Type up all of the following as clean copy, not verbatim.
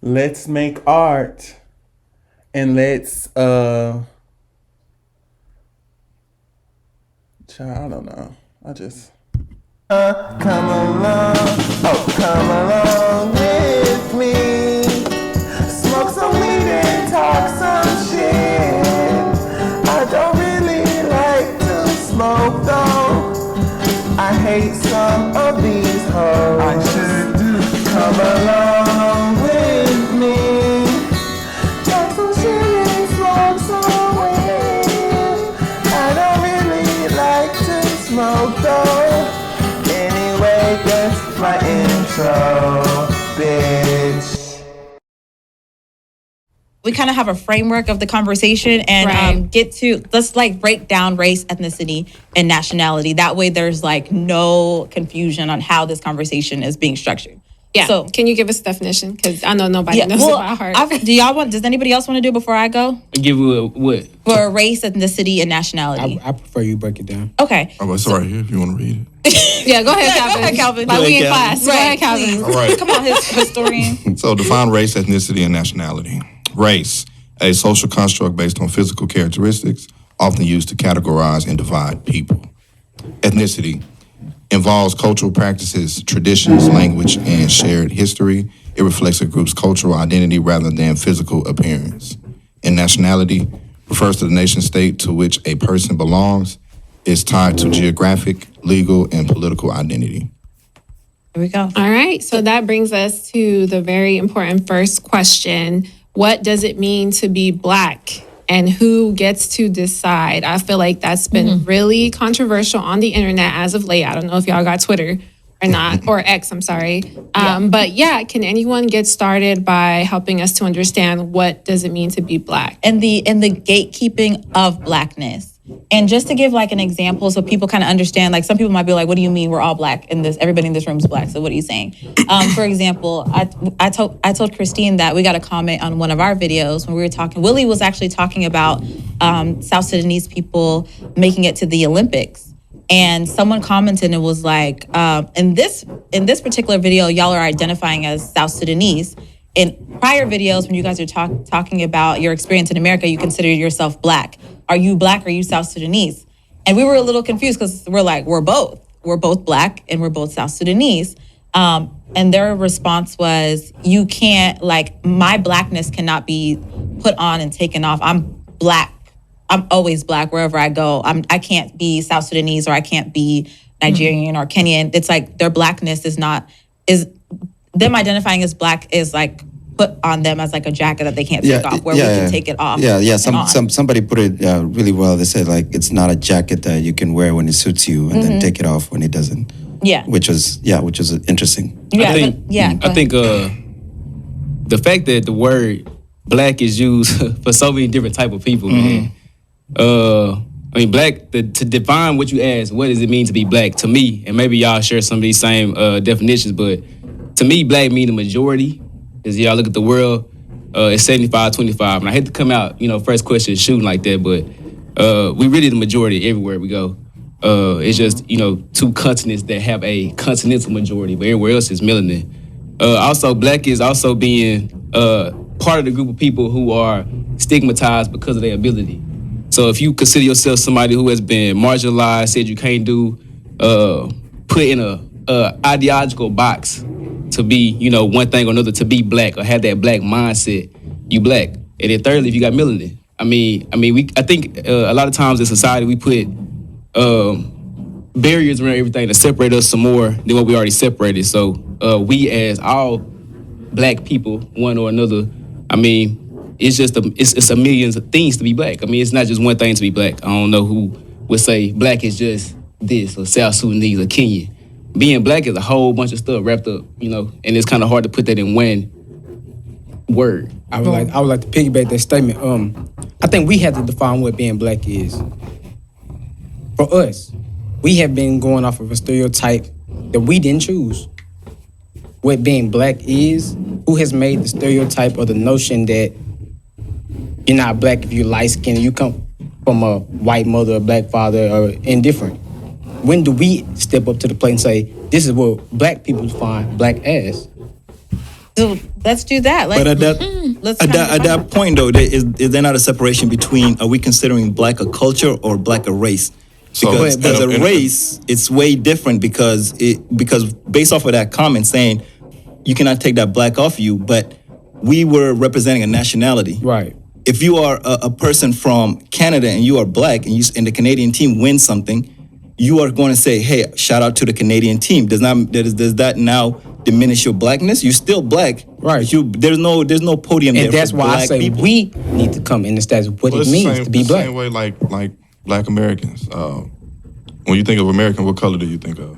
let's make art and let's I don't know. I just come along, oh come along with me. Smoke some weed and talk some shit. I don't really like to smoke though. I hate some of these hoes. I sure do. Come along with me. Talk some shit and smoke some weed. I don't really like to smoke though. Anyway, that's my intro, bitch. We kind of have a framework of the conversation and let's like break down race, ethnicity, and nationality. That way there's like no confusion on how this conversation is being structured. Yeah. So can you give us a definition? Because I know nobody knows it by heart. Does anybody else want to do it before I go? Give you what? For race, ethnicity, and nationality. I prefer you break it down. Okay. Oh, it's right here if you want to read it. Yeah, go ahead, Calvin. Like we in class. Go ahead, Calvin. All right. Come on, historian. So define race, ethnicity, and nationality. Race, a social construct based on physical characteristics, often used to categorize and divide people. Ethnicity involves cultural practices, traditions, language, and shared history. It reflects a group's cultural identity rather than physical appearance. And nationality refers to the nation state to which a person belongs. Is tied to geographic, legal, and political identity. Here we go. All right. So that brings us to the very important first question. What does it mean to be Black? And who gets to decide? I feel like that's been really controversial on the internet as of late. I don't know if y'all got Twitter or not, or X, I'm sorry. But yeah, can anyone get started by helping us to understand what does it mean to be Black? And the gatekeeping of Blackness. And just to give like an example so people kind of understand, like some people might be like, what do you mean we're all Black in this, everybody in this room is Black, so what are you saying? For example, I told Christine that we got a comment on one of our videos when we were talking, Willie was actually talking about South Sudanese people making it to the Olympics. And someone commented and it was like, in this particular video, y'all are identifying as South Sudanese. In prior videos, when you guys are talking about your experience in America, you consider yourself Black. Are you Black or are you South Sudanese? And we were a little confused because we're like, we're both. We're both Black and we're both South Sudanese. And their response was, you can't, like, my Blackness cannot be put on and taken off. I'm Black. I'm always Black wherever I go. I can't be South Sudanese or I can't be Nigerian or Kenyan. It's like their Blackness is them identifying as Black is like put on them as like a jacket that they can't take off, where we can take it off. Somebody put it really well. They said like it's not a jacket that you can wear when it suits you and then take it off when it doesn't. Yeah. Which was interesting. Yeah. I think the fact that the word Black is used for so many different type of people, man. I mean, Black, to define what you asked, what does it mean to be Black? To me, and maybe y'all share some of these same definitions, but to me, Black mean the majority. As y'all look at the world, it's 75-25. And I hate to come out, first question shooting like that, but we really the majority everywhere we go. It's just, two continents that have a continental majority, but everywhere else is melanin. Also, Black is also being part of the group of people who are stigmatized because of their ability. So if you consider yourself somebody who has been marginalized, said you can't do, put in a ideological box to be, one thing or another, to be Black or have that Black mindset, you Black. And then thirdly, if you got melanin. I think a lot of times in society we put barriers around everything to separate us some more than what we already separated. So we as all Black people, one or another, it's just it's a millions of things to be Black. It's not just one thing to be Black. I don't know who would say Black is just this or South Sudanese or Kenyan. Being Black is a whole bunch of stuff wrapped up, and it's kind of hard to put that in one word. I would like to piggyback that statement. I think we have to define what being Black is. For us, we have been going off of a stereotype that we didn't choose. What being Black is, who has made the stereotype or the notion that you're not Black if you're light skinned, you come from a white mother, a Black father, or indifferent. When do we step up to the plate and say, this is what Black people define Black as? So let's do that. But at that Let's at kind of that, at define that point though, is there not a separation between, are we considering black a culture or black a race? So, Because but- as a and- race, it's way different because based off of that comment saying you cannot take that black off you, but we were representing a nationality. Right. If you are a person from Canada and you are black and the Canadian team wins something, you are going to say, "Hey, shout out to the Canadian team." Does that now diminish your blackness? You're still black, Right. There's no podium there And that's for why I black say people. we need to come in the stats of what Well, it it's the means same, to be the black. same way like Black Americans. When you think of American, what color do you think of?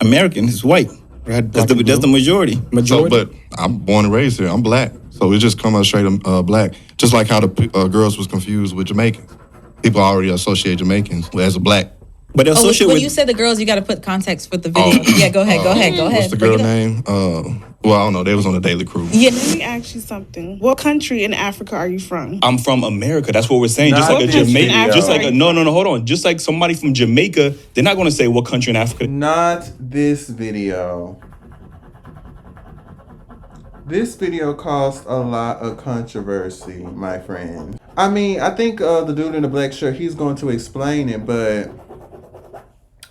American is white. That's the majority. So, Majority. but I'm born and raised here. I'm black, so it just come out straight black. Just like how the girls was confused with Jamaicans. People already associate Jamaicans as a black. But they Oh, associate when with you said the girls, you got to put context for the video. Yeah, go ahead. What's the Bring girl it up. name? Well, I don't know. They was on the Daily Crew. Yeah. Let me ask you something. What country in Africa are you from? I'm from America. That's what we're saying. Just Not like a this Jamaican. video. Just like a no. Hold on. Just like somebody from Jamaica, they're not going to say what country in Africa. Not this video. This video caused a lot of controversy, my friend. I mean, I think the dude in the black shirt, he's going to explain it, but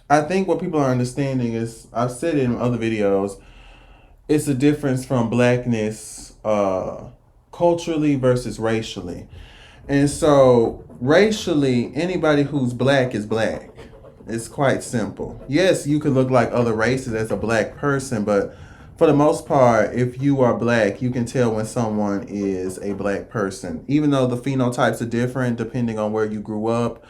I think what people are understanding is, I've said it in other videos, it's a difference from blackness culturally versus racially. And so, racially, anybody who's black is black. It's quite simple. Yes, you could look like other races as a black person, but for the most part, if you are black, you can tell when someone is a black person. Even though the phenotypes are different depending on where you grew up,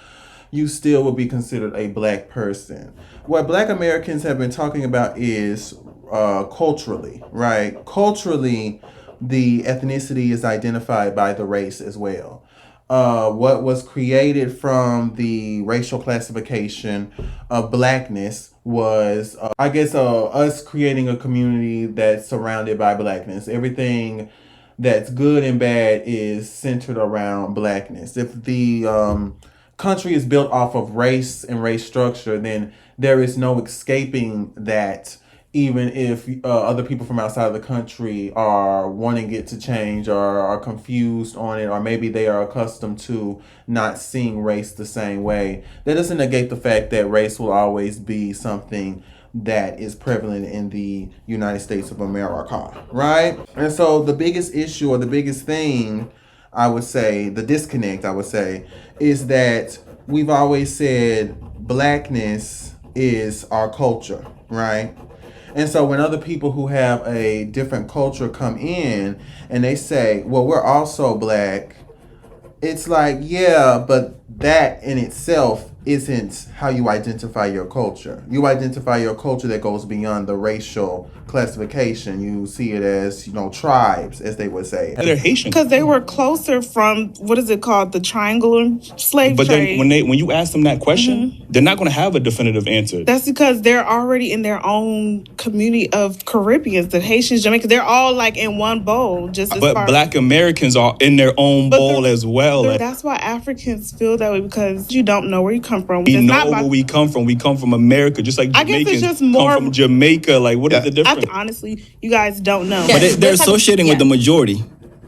you still will be considered a black person. What Black Americans have been talking about is culturally, right? Culturally, the ethnicity is identified by the race as well. What was created from the racial classification of blackness was, us creating a community that's surrounded by blackness. Everything that's good and bad is centered around blackness. If the country is built off of race and race structure, then there is no escaping that. Even if other people from outside of the country are wanting it to change or are confused on it, or maybe they are accustomed to not seeing race the same way, that doesn't negate the fact that race will always be something that is prevalent in the United States of America, right? And so the biggest issue, or the biggest thing, I would say, the disconnect, I would say, is that we've always said blackness is our culture, right? And so when other people who have a different culture come in and they say, well, we're also black, it's like, yeah, but that in itself isn't how you identify your culture. You identify your culture that goes beyond the racial classification. You see it as, tribes, as they would say. They're Haitian. Because they were closer from, what is it called, the triangular slave But trade. then when you ask them that question, they're not going to have a definitive answer. That's because they're already in their own community of Caribbeans, the Haitians, Jamaicans. They're all like in one bowl. Just as But far Black Americans are in their own But bowl they're- as well. Like, That's why Africans feel that way, because you don't know where you come from. we It's know not where about- we come from. We come from America, just like I guess it's Jamaicans just more- come from Jamaica. Like, what is the difference? honestly, you guys don't know. But they're Let's have- associating with yeah. the majority.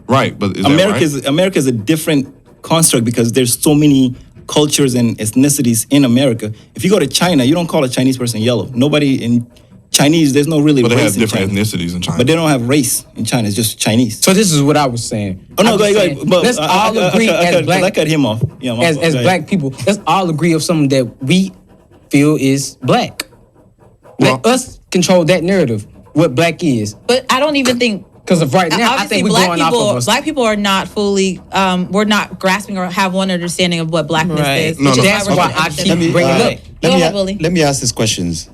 Right, but is that right? America is a different construct because there's so many cultures and ethnicities in America. If you go to China, you don't call a Chinese person yellow. Nobody in Chinese, there's no really But they race have in different China. ethnicities in China. But they don't have race in China. It's just Chinese. So this is what I was saying. Oh no, I'm go just ahead. saying, But let's all agree as black, I cut him off. Yeah, my as fault. Go ahead. black people. Let's all agree of something that we feel is black. Let Well- us control that narrative. What black is, But I don't even think. because of right now, I Obviously, think we're black going people, off of us. black people are not fully, we're not grasping or have one understanding of what blackness Right. is. No, which no. is That's we're why gonna I understand keep it. bringing it up. Go ahead, Willie. Let me ask these questions.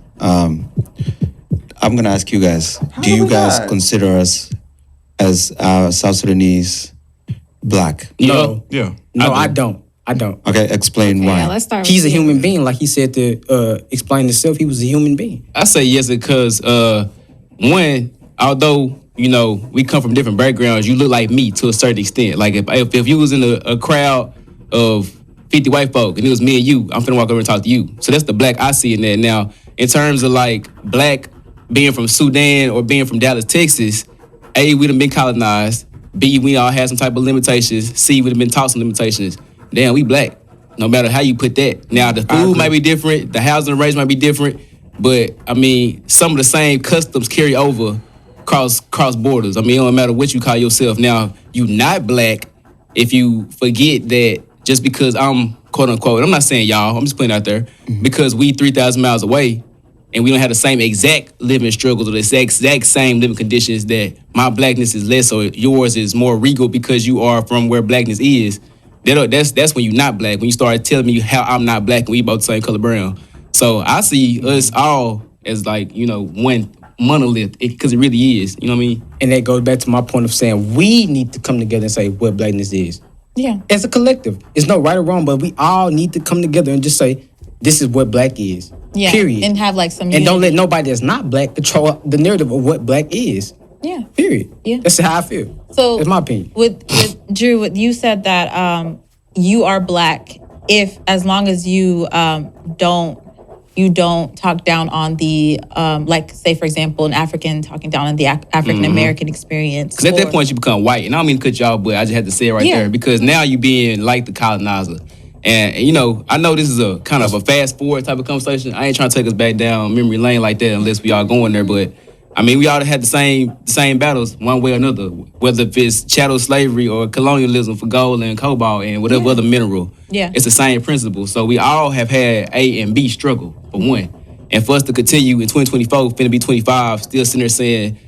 I'm gonna ask you guys. Do do you we guys got? consider us as South Sudanese black? No, Yeah. no, I don't. I don't. Okay, explain why. Yeah, let's start. He's a with you. human being, like he said to explain himself. He was a human being. I say yes because one, although we come from different backgrounds, you look like me to a certain extent. Like if you was in a crowd of 50 white folk and it was me and you, I'm finna walk over and talk to you. So that's the black I see in that. Now, in terms of like black being from Sudan or being from Dallas, Texas, A, we done been colonized. B, we all had some type of limitations. C, we done been taught some limitations. Damn, we black. No matter how you put that. Now, the food might be different. The housing arrangements might be different. But, I mean, some of the same customs carry over cross borders. I mean, it don't matter what you call yourself. Now, you not black if you forget that just because I'm, quote unquote, I'm not saying y'all, I'm just putting it out there, because we 3,000 miles away and we don't have the same exact living struggles or the exact same living conditions, that my blackness is less or yours is more regal because you are from where blackness is. That's when you're not black, when you start telling me how I'm not black and we both the same color brown. So I see us all as like, one monolith, because it really is, you know what I mean? And that goes back to my point of saying we need to come together and say what blackness is. Yeah. As a collective. It's no right or wrong, but we all need to come together and just say, this is what black is. Yeah. Period. And have like some And don't unity. let nobody that's not black control the narrative of what black is. Yeah. Period. Yeah. That's how I feel. So that's my opinion. With Drew, you said that you are black as long as you don't talk down on the like, say for example, an African talking down on the African American experience. Because at that point you become white, and I don't mean to cut y'all, but I just had to say it right there, because now you being like the colonizer. And I know this is a kind of a fast forward type of conversation. I ain't trying to take us back down memory lane like that unless we all going there, but I mean, we all had the same battles one way or another, whether if it's chattel slavery or colonialism for gold and cobalt and whatever other mineral. Yeah. It's the same principle. So we all have had A and B struggle, for one. And for us to continue in 2024, finna be 25, still sitting there saying,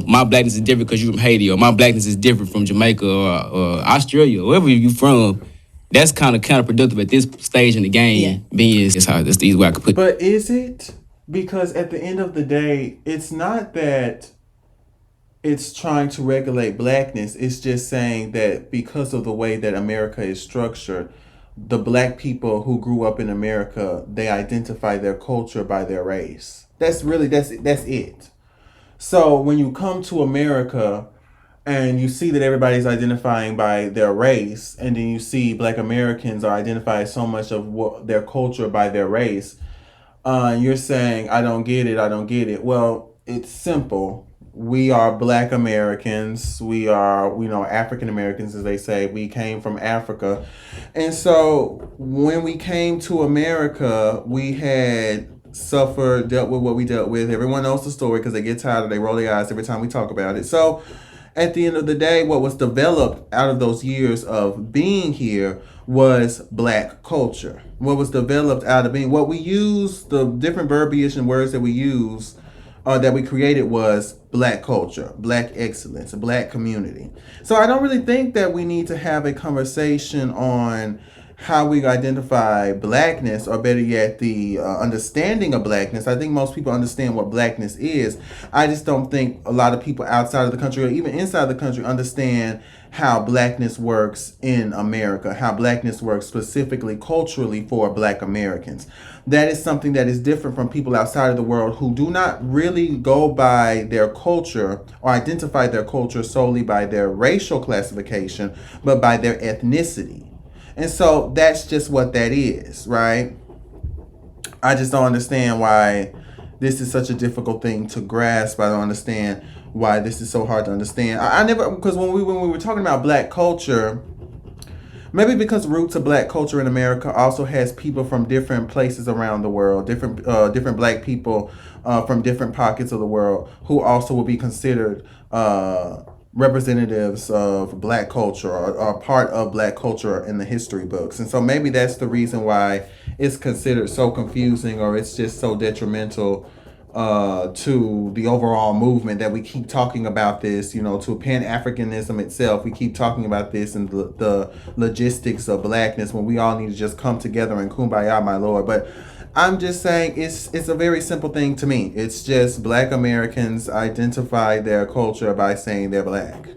my blackness is different because you're from Haiti, or my blackness is different from Jamaica or Australia, wherever you from, that's kind of counterproductive at this stage in the game. That's the easy way I could put it. But is it? Because at the end of the day, it's not that it's trying to regulate blackness. It's just saying that because of the way that America is structured, the black people who grew up in America, they identify their culture by their race. That's it. So when you come to America and you see that everybody's identifying by their race, and then you see black Americans are identifying so much of their culture by their race, you're saying, I don't get it. Well, it's simple. We are black Americans. We are, African Americans, as they say. We came from Africa. And so when we came to America, we had dealt with what we dealt with. Everyone knows the story because they get tired, they roll their eyes every time we talk about it. So at the end of the day, what was developed out of those years of being here was black culture. What was developed out of being, what we use, the different verbiage and words that we use, that we created, was black culture, black excellence, black community. So I don't really think that we need to have a conversation on how we identify blackness, or better yet, the understanding of blackness. I think most people understand what blackness is. I just don't think a lot of people outside of the country or even inside the country understand how blackness works in America, how blackness works specifically culturally for black Americans. That is something that is different from people outside of the world who do not really go by their culture or identify their culture solely by their racial classification, but by their ethnicity. And so that's just what that is, right? I just don't understand why this is such a difficult thing to grasp. I don't understand why this is so hard to understand. I never, because when we were talking about black culture, maybe because roots of black culture in America also has people from different places around the world, different black people from different pockets of the world who also will be considered representatives of black culture or part of black culture in the history books. And so maybe that's the reason why it's considered so confusing, or it's just so detrimental to the overall movement that we keep talking about this, to Pan-Africanism itself. We keep talking about this and the logistics of blackness when we all need to just come together and kumbaya, my Lord. But I'm just saying it's a very simple thing to me. It's just black Americans identify their culture by saying they're black.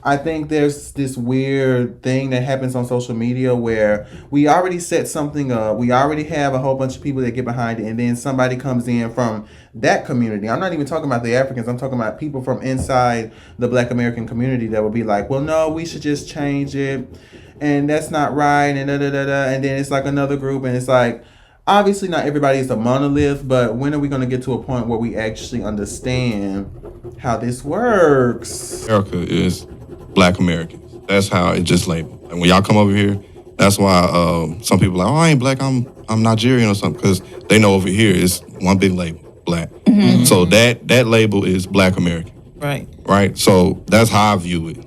I think there's this weird thing that happens on social media where we already set something up. We already have a whole bunch of people that get behind it, and then somebody comes in from that community. I'm not even talking about the Africans. I'm talking about people from inside the black American community that will be like, well, no, we should just change it, and that's not right, and da-da-da-da. And then it's like another group, and it's like, obviously not everybody is a monolith, but when are we going to get to a point where we actually understand how this works? America is Black Americans. That's how it just labeled. And when y'all come over here, that's why some people are like, oh, I ain't Black, I'm Nigerian or something, because they know over here it's one big label, Black. So that label is Black American. Right. So that's how I view it.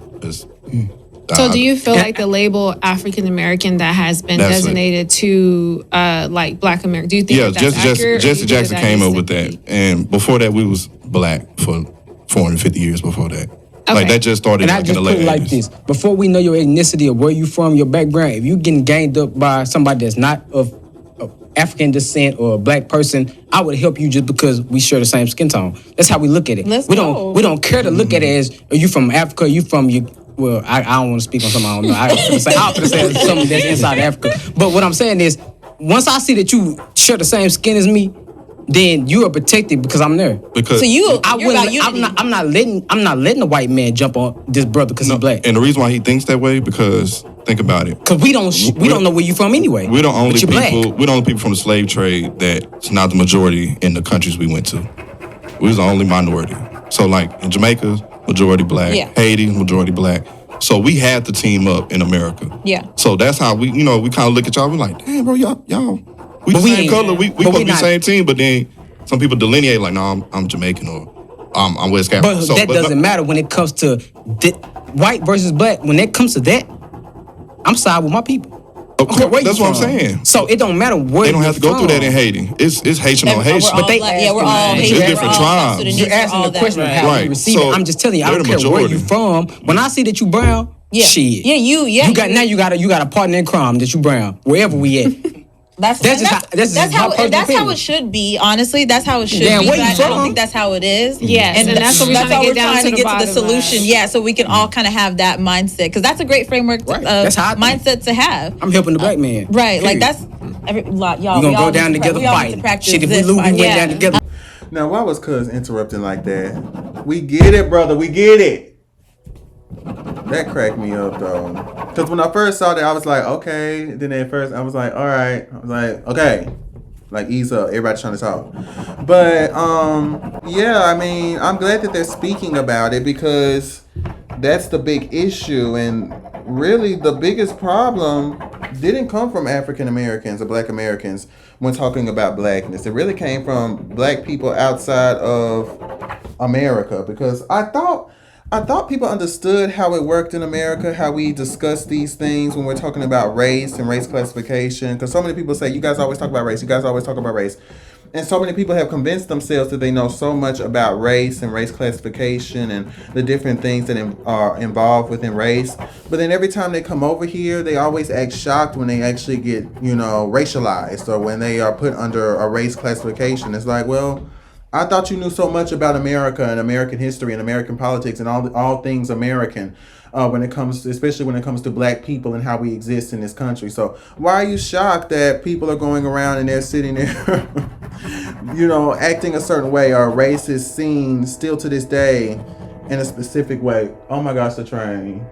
So do you feel like the label African American that has been That's designated to like Black American? Do you think that's accurate? Jesse Jackson came up with that, and before that we was Black for 450 years before that. Like that just started And I like just in the put late it like 80s. this: before we know your ethnicity or where you from, your background, if you getting ganged up by somebody that's not of African descent or a Black person, I would help you just because we share the same skin tone. That's how we look at it. We don't care to look at it as, are you from Africa? Are you from you? Well, I don't want to speak on something I don't know. I'm gonna say something that's inside Africa. But what I'm saying is, once I see that you share the same skin as me, then you are protected because I'm there. Because I'm not letting a white man jump on this brother because he's Black. And the reason why he thinks that way, because think about it. Because we don't know where you from anyway. We're the only but you're people. Black. We're the only people from the slave trade that's not the majority in the countries we went to. We was the only minority. So like in Jamaica, majority Black. Yeah. Haiti, majority Black. So we had to team up in America. Yeah. So that's how we kind of look at y'all. We're like, damn, bro, y'all, we the same color. We supposed to be the same team. But then some people delineate like, no, I'm Jamaican or I'm West African. But that doesn't matter when it comes to white versus Black. When it comes to that, I'm side with my people. Of course, that's what I'm saying. So it don't matter where they don't have to go through that in Haiti. It's Haitian on Haitian. But we're all it's Haitian. different tribes. You're asking the question of how you receive it. I'm just telling you, I don't care where you from. When I see that you brown, shit. You got a partner in crime that you brown wherever we at. That's how it should be. Honestly, that's how it should be. Where you I from? don't think that's how it is. Yes, and that's what we're trying to get to the solution. Yeah, so we can all kind of have that mindset, because that's a great framework mindset to have. I'm helping the Black man. Right, like Period. that's y'all. We're gonna go down together fighting. Shit, if we lose, we went down together. Now, why was Cuz interrupting like that? We get it, brother. We get it. That cracked me up though, because when I first saw that, I was like, okay. Then at first, I was like, all right. I was like, okay, like ease up. Everybody's trying to talk, but yeah. I mean, I'm glad that they're speaking about it, because that's the big issue, and really the biggest problem didn't come from African Americans or Black Americans when talking about Blackness. It really came from Black people outside of America, because I thought people understood how it worked in America, how we discuss these things when we're talking about race and race classification. Because so many people say, you guys always talk about race. You guys always talk about race. And so many people have convinced themselves that they know so much about race and race classification and the different things that are involved within race. But then every time they come over here, they always act shocked when they actually get, racialized, or when they are put under a race classification. It's like, well, I thought you knew so much about America and American history and American politics and all things American, especially when it comes to Black people and how we exist in this country. So why are you shocked that people are going around and they're sitting there, acting a certain way, or race is seen still to this day in a specific way? Oh my gosh, the train.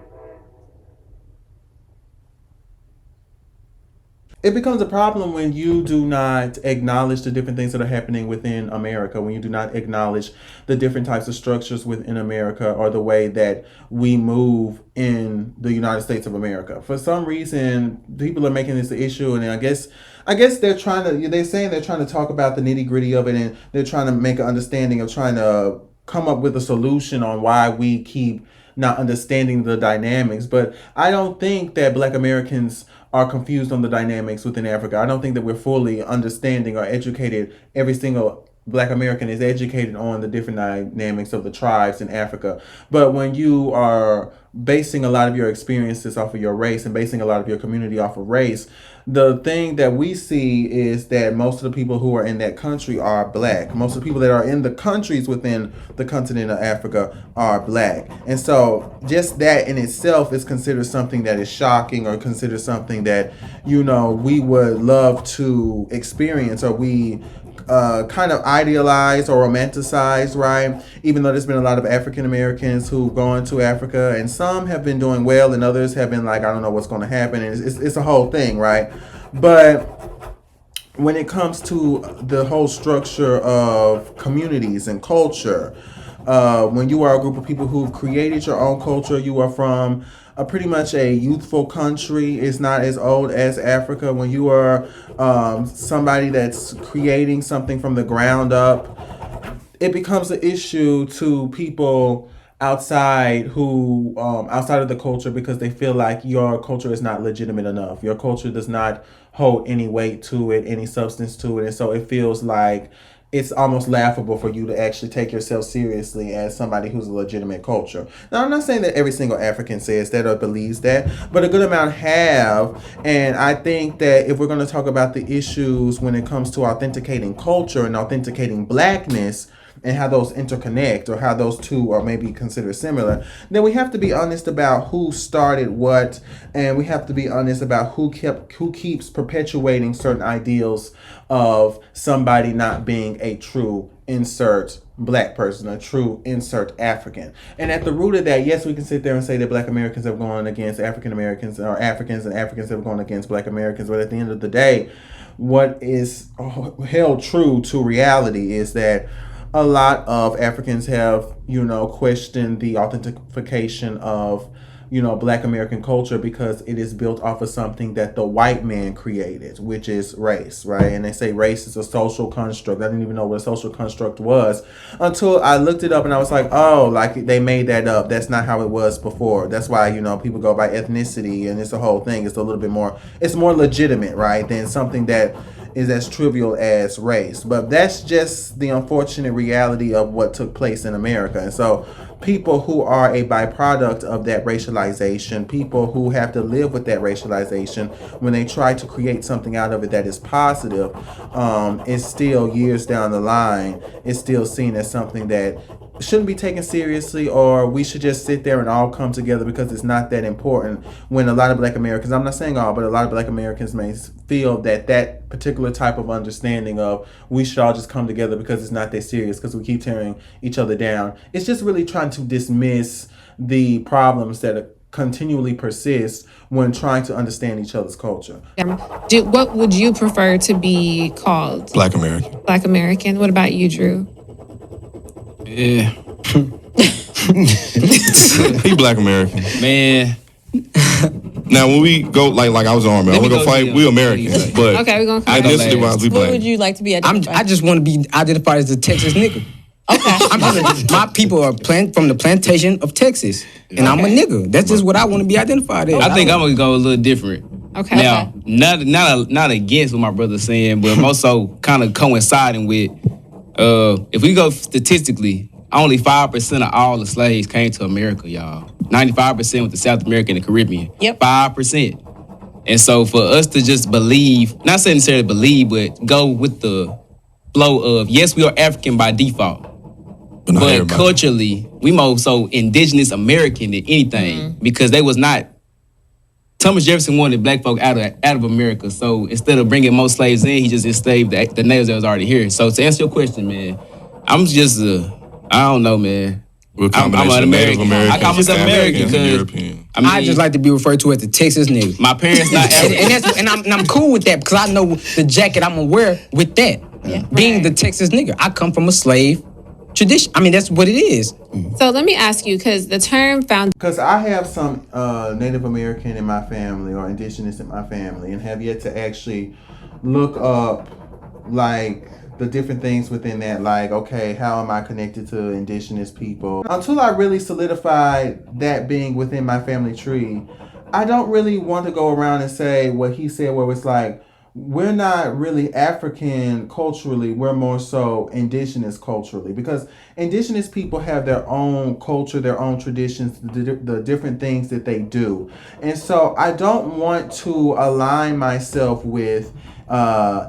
It becomes a problem when you do not acknowledge the different things that are happening within America, when you do not acknowledge the different types of structures within America, or the way that we move in the United States of America. For some reason, people are making this an issue, and I guess they're saying they're trying to talk about the nitty-gritty of it, and they're trying to make an understanding of trying to come up with a solution on why we keep not understanding the dynamics. But I don't think that Black Americans are confused on the dynamics within Africa. I don't think that we're fully understanding or educated. Every single Black American is educated on the different dynamics of the tribes in Africa. But when you are basing a lot of your experiences off of your race and basing a lot of your community off of race, the thing that we see is that most of the people who are in that country are Black. Most of the people that are in the countries within the continent of Africa are Black. And so just that in itself is considered something that is shocking, or considered something that, we would love to experience, or we kind of idealize or romanticize, right? Even though there's been a lot of African Americans who've gone to Africa, and some have been doing well, and others have been like, I don't know what's going to happen, and it's a whole thing, right? But when it comes to the whole structure of communities and culture, when you are a group of people who've created your own culture, you are from pretty much a youthful country. It's not as old as Africa. When you are somebody that's creating something from the ground up, it becomes an issue to people outside who outside of the culture, because they feel like your culture is not legitimate enough. Your culture does not hold any weight to it, any substance to it, and so it feels like it's almost laughable for you to actually take yourself seriously as somebody who's a legitimate culture. Now, I'm not saying that every single African says that or believes that, but a good amount have. And I think that if we're going to talk about the issues when it comes to authenticating culture and authenticating blackness, and how those interconnect, or how those two are maybe considered similar, then we have to be honest about who started what, and we have to be honest about who keeps perpetuating certain ideals of somebody not being a true insert black person, a true insert African. And at the root of that, yes, we can sit there and say that black Americans have gone against African Americans, or Africans and Africans have gone against black Americans, but at the end of the day, what is held true to reality is that a lot of Africans have, questioned the authentication of, black American culture, because it is built off of something that the white man created, which is race, right? And they say race is a social construct. I didn't even know what a social construct was until I looked it up, and I was like, oh, like they made that up. That's not how it was before. That's why, people go by ethnicity, and it's a whole thing. It's a little bit more, it's more legitimate, right, than something that is as trivial as race. But that's just the unfortunate reality of what took place in America. And so people who are a byproduct of that racialization, people who have to live with that racialization, when they try to create something out of it that is positive, it's still years down the line, it's still seen as something that shouldn't be taken seriously, or we should just sit there and all come together because it's not that important. When a lot of black Americans, I'm not saying all, but a lot of black Americans may feel that that particular type of understanding of we should all just come together because it's not that serious, because we keep tearing each other down, it's just really trying to dismiss the problems that continually persist when trying to understand each other's culture. What would you prefer to be called? Black American. Black American. What about you, Drew? Yeah. He Black American. Man. Now, when we go, like I was on, man, we're going to fight, we Americans. But okay, we're going to fight. Identity-wise, we What Black. would you like to be identified? I just want to be identified as a Texas nigga. Okay. My people are from the plantation of Texas, and I'm a nigga. That's just what I want to be identified as. I think I'm gonna go a little different. Okay. Now, not against what my brother's saying, but more so kind of coinciding with, if we go statistically, only 5% of all the slaves came to America, y'all. 95% went to South America and the Caribbean. Yep. 5%. And so for us to just believe, not necessarily believe, but go with the flow of, yes, we are African by default. But culturally, we more so indigenous American than anything, because they was not. Thomas Jefferson wanted black folk out of America, so instead of bringing more slaves in, he just enslaved the natives that was already here. So to answer your question, man, I'm just I don't know, man. I'm an American. I call myself American because I just like to be referred to as the Texas nigga. My parents not African. and I'm cool with that, because I know the jacket I'm gonna wear with that. Yeah. Being the Texas nigga, I come from a slave tradition. I mean, that's what it is. So let me ask you, because the term found. Because I have some Native American in my family, or indigenous in my family, and have yet to actually look up, like, the different things within that, like, okay, how am I connected to indigenous people? Until I really solidified that being within my family tree, I don't really want to go around and say what he said, where it's like, we're not really African culturally, we're more so indigenous culturally, because indigenous people have their own culture, their own traditions, the different things that they do. And so I don't want to align myself with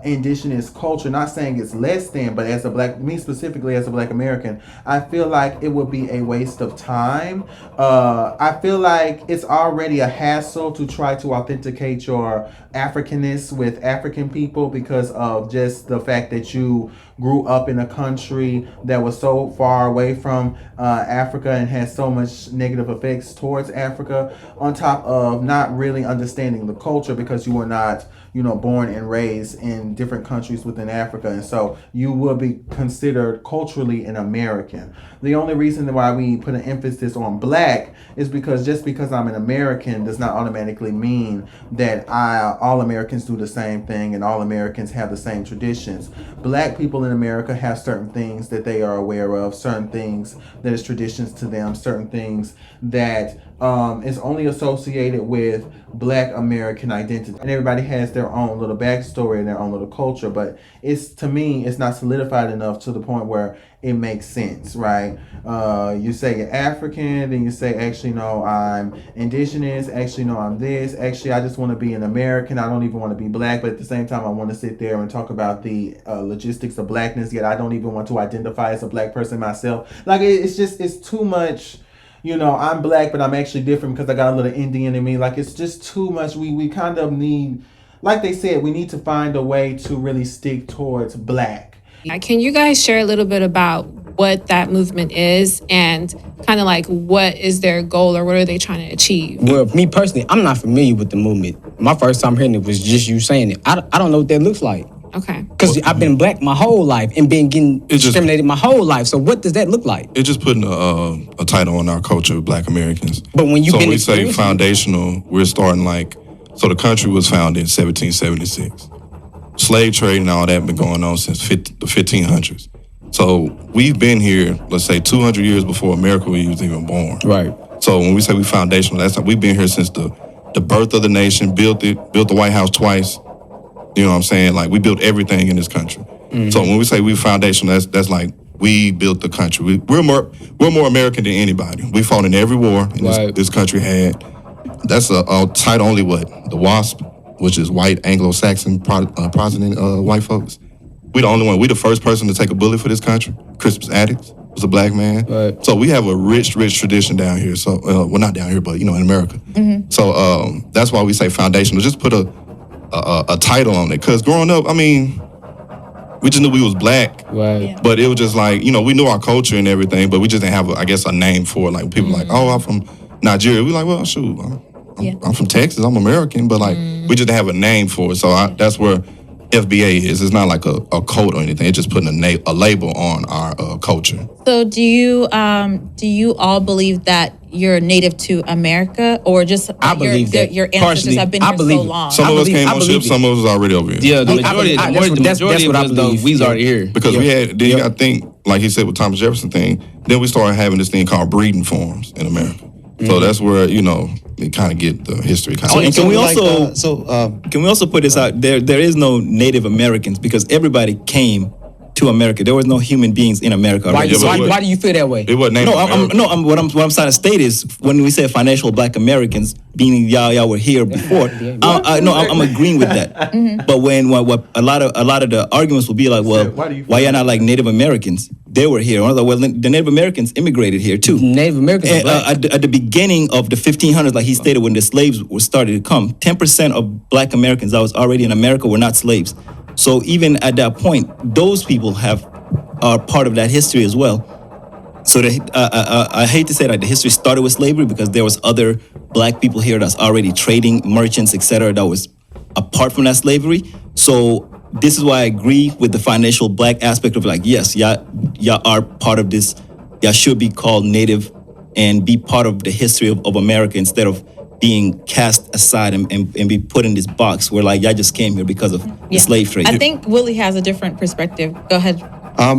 indigenous culture, not saying it's less than, but as a me specifically as a black American, I feel like it would be a waste of time. I feel like it's already a hassle to try to authenticate your Africanness with African people, because of just the fact that you grew up in a country that was so far away from Africa and has so much negative effects towards Africa, on top of not really understanding the culture because you were not, born and raised in different countries within Africa, and so you will be considered culturally an American. The only reason why we put an emphasis on black is because just because I'm an American does not automatically mean that all Americans do the same thing and all Americans have the same traditions. Black people in America have certain things that they are aware of, certain things that is traditions to them, certain things that is only associated with Black American identity. And everybody has their own little backstory and their own little culture, but to me, it's not solidified enough to the point where it makes sense, right? You say you're African, then you say, actually, no, I'm indigenous, actually, no, I'm this, actually, I just want to be an American, I don't even want to be black, but at the same time, I want to sit there and talk about the logistics of blackness, yet I don't even want to identify as a black person myself. Like, it's too much. I'm black, but I'm actually different because I got a little Indian in me. Like, it's just too much. We kind of need, like they said, we need to find a way to really stick towards black. Can you guys share a little bit about what that movement is and kind of like what is their goal or what are they trying to achieve? Well, me personally, I'm not familiar with the movement. My first time hearing it was just you saying it. I don't know what that looks like. Okay. Because I've been black my whole life and been getting discriminated my whole life. So what does that look like? It's just putting a title on our culture of Black Americans. But when when we say foundational, we're starting so the country was founded in 1776. Slave trade and all that been going on since the 1500s. So we've been here, let's say 200 years before America was even born. Right. So when we say we foundational, that's we've been here since the birth of the nation, built the White House twice. You know what I'm saying? Like, we built everything in this country. Mm-hmm. So when we say we foundational, that's like we built the country. We're more American than anybody. We fought in every war this country had. That's a title only the WASP, which is white Anglo-Saxon Protestant white folks. We the only one. We the first person to take a bullet for this country. Crispus Attucks was a black man. Right. So we have a rich tradition down here. So well, not down here, but in America. Mm-hmm. So that's why we say foundational. Just put a title on it, because growing up, we just knew we was black, right? Yeah. But it was just like, we knew our culture and everything, but we just didn't have, a name for it. Like, people like, oh, I'm from Nigeria. We like, well, shoot, I'm from Texas. I'm American, but we just didn't have a name for it. So that's where FBA is. It's not like a code or anything. It's just putting a label on our culture. So do you all believe that you're native to America, or just I believe that your ancestors have been here so long? Some of us came on ships, some of us already over here. Yeah, the majority that's of what I us, though, believe. we's already here. Because we had, then you got to think, like he said with Thomas Jefferson thing, then we started having this thing called breeding farms in America. So that's where, we kind of get the history. And can we also put this out? There is no Native Americans because everybody came to America. There was no human beings in America. Why do you feel that way? It wasn't Native American. What I'm trying to state is when we say financial Black Americans, meaning y'all were here before. I'm agreeing with that. Mm-hmm. But when what a lot of the arguments will be like, well, why you're not like Native Americans? They were here. Well, the Native Americans immigrated here too. Native Americans are black. At the beginning of the 1500s, like he stated, when the slaves were started to come, 10% of Black Americans that was already in America were not slaves. So even at that point, those people are part of that history as well. So I hate to say that the history started with slavery because there was other Black people here that's already trading, merchants, etc. that was apart from that slavery. So this is why I agree with the financial Black aspect of yes, y'all are part of this. Y'all should be called Native and be part of the history of America instead of being cast aside and be put in this box where y'all just came here because of the slave trade. I think Willie has a different perspective. Go ahead. No. I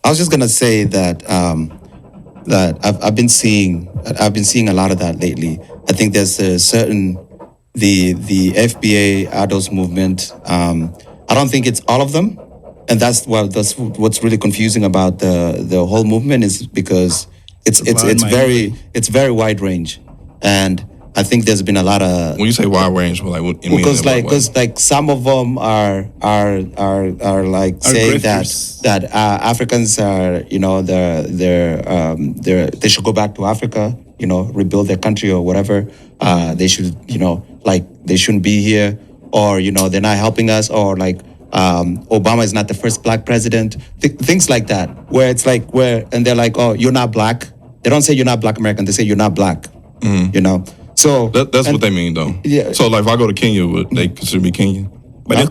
was just gonna say that that I've been seeing a lot of that lately. I think there's a certain the FBA adults movement. I don't think it's all of them, and that's what's really confusing about the whole movement is because it's very wide range, and I think there's been a lot of. When you say wide range, because some of them are saying grifters. that Africans are they should go back to Africa, rebuild their country or whatever. They should they shouldn't be here, or they're not helping us, or Obama is not the first black president. Things like that, where it's like and they're like, oh, you're not black. They don't say you're not black American. They say you're not black. You know. So that's what they mean, though. Yeah. So, like, if I go to Kenya, would they consider me Kenyan? But No.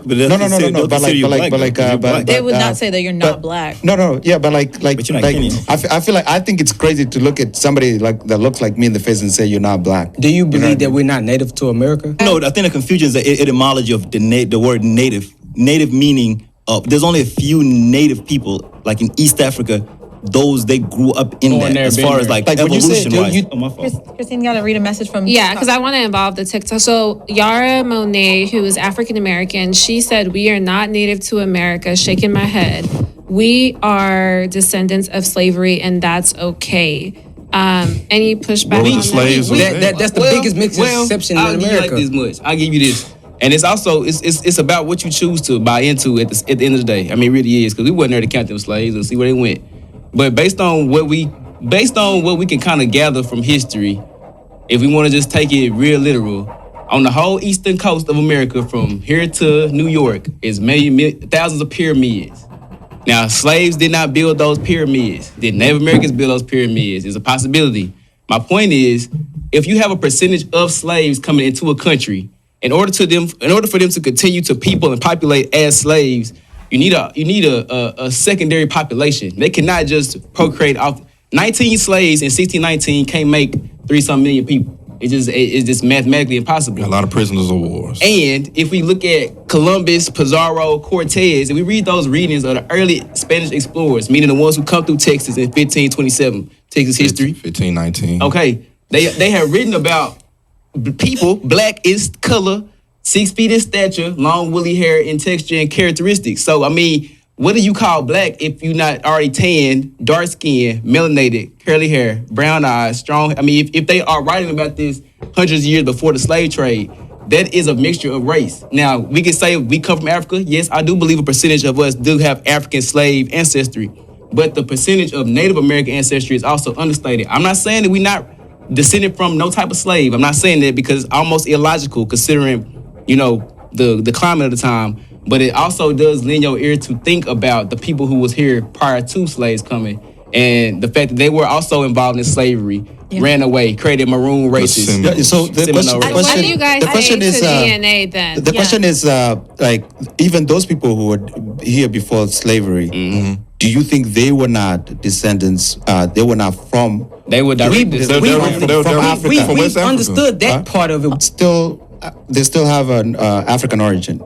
They would not say that you're not black. No. Yeah, but like But you're not like Kenyan. I feel like I think it's crazy to look at somebody like that looks like me in the face and say you're not black. Do you believe that we're not native to America? No, I think the confusion is the etymology of the word native. Native meaning there's only a few native people, like in East Africa. Those they grew up in Born there, there, as been far as there. like Like, when you say- evolution wise. you- Oh, my fault. Christine, got to read a message from Yeah, because I want to involve the TikTok. So Yara Monet, who is African American, she said, "We are not native to America." Shaking my head. We are descendants of slavery, and that's okay. Any pushback Well, on the slaves that? was- That's the biggest misconception I'll in give you like America. this much. I'll give you this. And it's also it's about what you choose to buy into at the end of the day. I mean, it really is, because we wasn't there to count them slaves and see where they went. But based on what we can kind of gather from history, if we want to just take it real literal, on the whole eastern coast of America, from here to New York, is thousands of pyramids. Now, slaves did not build those pyramids. Did Native Americans build those pyramids? It's a possibility. My point is, if you have a percentage of slaves coming into a country, in order for them to continue to people and populate as slaves, you need a secondary population. They cannot just procreate off 19 slaves in 1619 can't make 3-some million people. It's just mathematically impossible. A lot of prisoners of wars. And if we look at Columbus, Pizarro, Cortez, and we read those readings of the early Spanish explorers, meaning the ones who come through Texas in 1527, Texas history. 1519. Okay, they have written about people, black in color, 6 feet in stature, long woolly hair in texture and characteristics. So, I mean, what do you call black if you're not already tan, dark skin, melanated, curly hair, brown eyes, strong? I mean, if they are writing about this hundreds of years before the slave trade, that is a mixture of race. Now, we can say we come from Africa. Yes, I do believe a percentage of us do have African slave ancestry, but the percentage of Native American ancestry is also understated. I'm not saying that we're not descended from no type of slave. I'm not saying that because it's almost illogical considering, the climate of the time. But it also does lend your ear to think about the people who was here prior to slaves coming, and the fact that they were also involved in slavery, ran away, created maroon races. Seminoles. So the Seminole question, races. What do you guys the question say is, to DNA then? The question is, like, even those people who were here before slavery, do you think they were not descendants? They were not from. They were direct descendants. They're from Africa. from We West Africa. understood that part of it. They still have an African origin.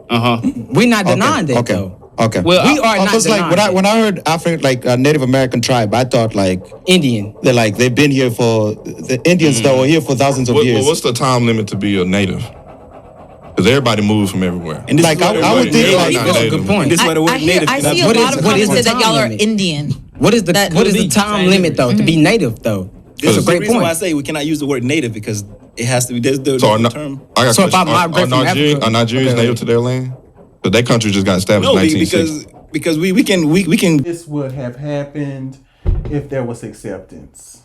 We're not denying that, Okay. though. Okay. Well, We are not Because like denying when I heard African, like Native American tribe, I thought like Indian. they've been here for the Indians that were here for thousands of years. What's the time limit to be a native? Because everybody moves from everywhere. And this Like, is why the I would word think, native like- is not That's a native. good point. This is why the word native I is not see a What lot is- of what is comments the that y'all time are limit? Indian. What is the That what is could the be. time limit though to be native though? That's a the great reason why I point. say we cannot use the word native because it has to be there's the So term. I got So a if I question. migrate from Africa- Are Nigerians Okay. native to their land? But that country just got established No, in 1960. because we can This would have happened if there was acceptance.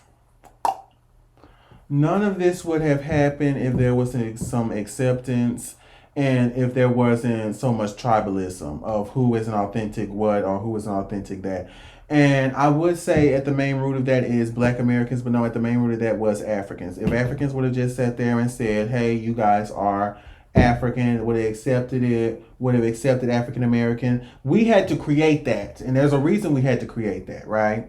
None of this would have happened if there wasn't some acceptance and if there wasn't so much tribalism of who is an authentic what or who is an authentic that. And I would say at the main root of that is Black Americans, but no, at the main root of that was Africans. If Africans would have just sat there and said, hey, you guys are African, would have accepted it, would have accepted African American. We had to create that, and there's a reason we had to create that, right?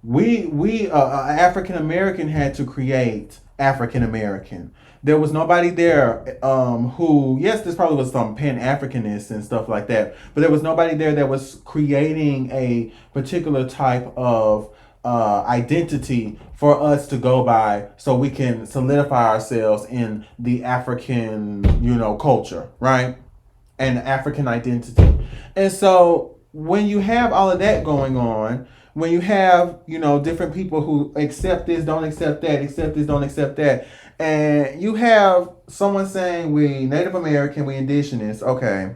We African American had to create African American. There was nobody there who, yes, this probably was some Pan-Africanists and stuff like that, but there was nobody there that was creating a particular type of identity for us to go by so we can solidify ourselves in the African, culture, right? And African identity. And so when you have all of that going on, when you have, different people who accept this, don't accept that, accept this, don't accept that, and you have someone saying we Native American, we indigenous, okay.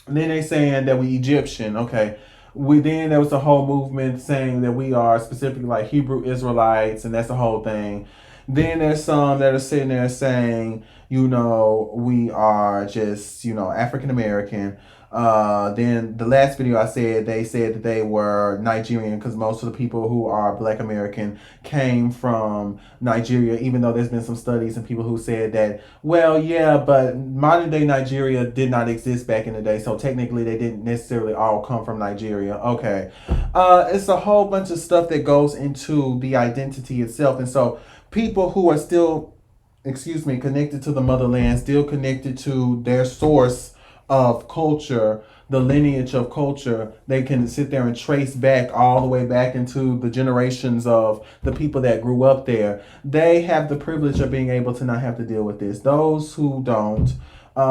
And then they saying that we Egyptian, okay. Then there was a whole movement saying that we are specifically like Hebrew Israelites, and that's the whole thing. Then there's some that are sitting there saying, you know, we are just, you know, African American. Then the last video I said, they said that they were Nigerian because most of the people who are Black American came from Nigeria, even though there's been some studies and people who said that, well, yeah, but modern day Nigeria did not exist back in the day, so technically they didn't necessarily all come from Nigeria. Okay. It's a whole bunch of stuff that goes into the identity itself. And so people who are still, connected to the motherland, still connected to their source of culture, the lineage of culture, they can sit there and trace back all the way back into the generations of the people that grew up there. They have the privilege of being able to not have to deal with this. Those who don't,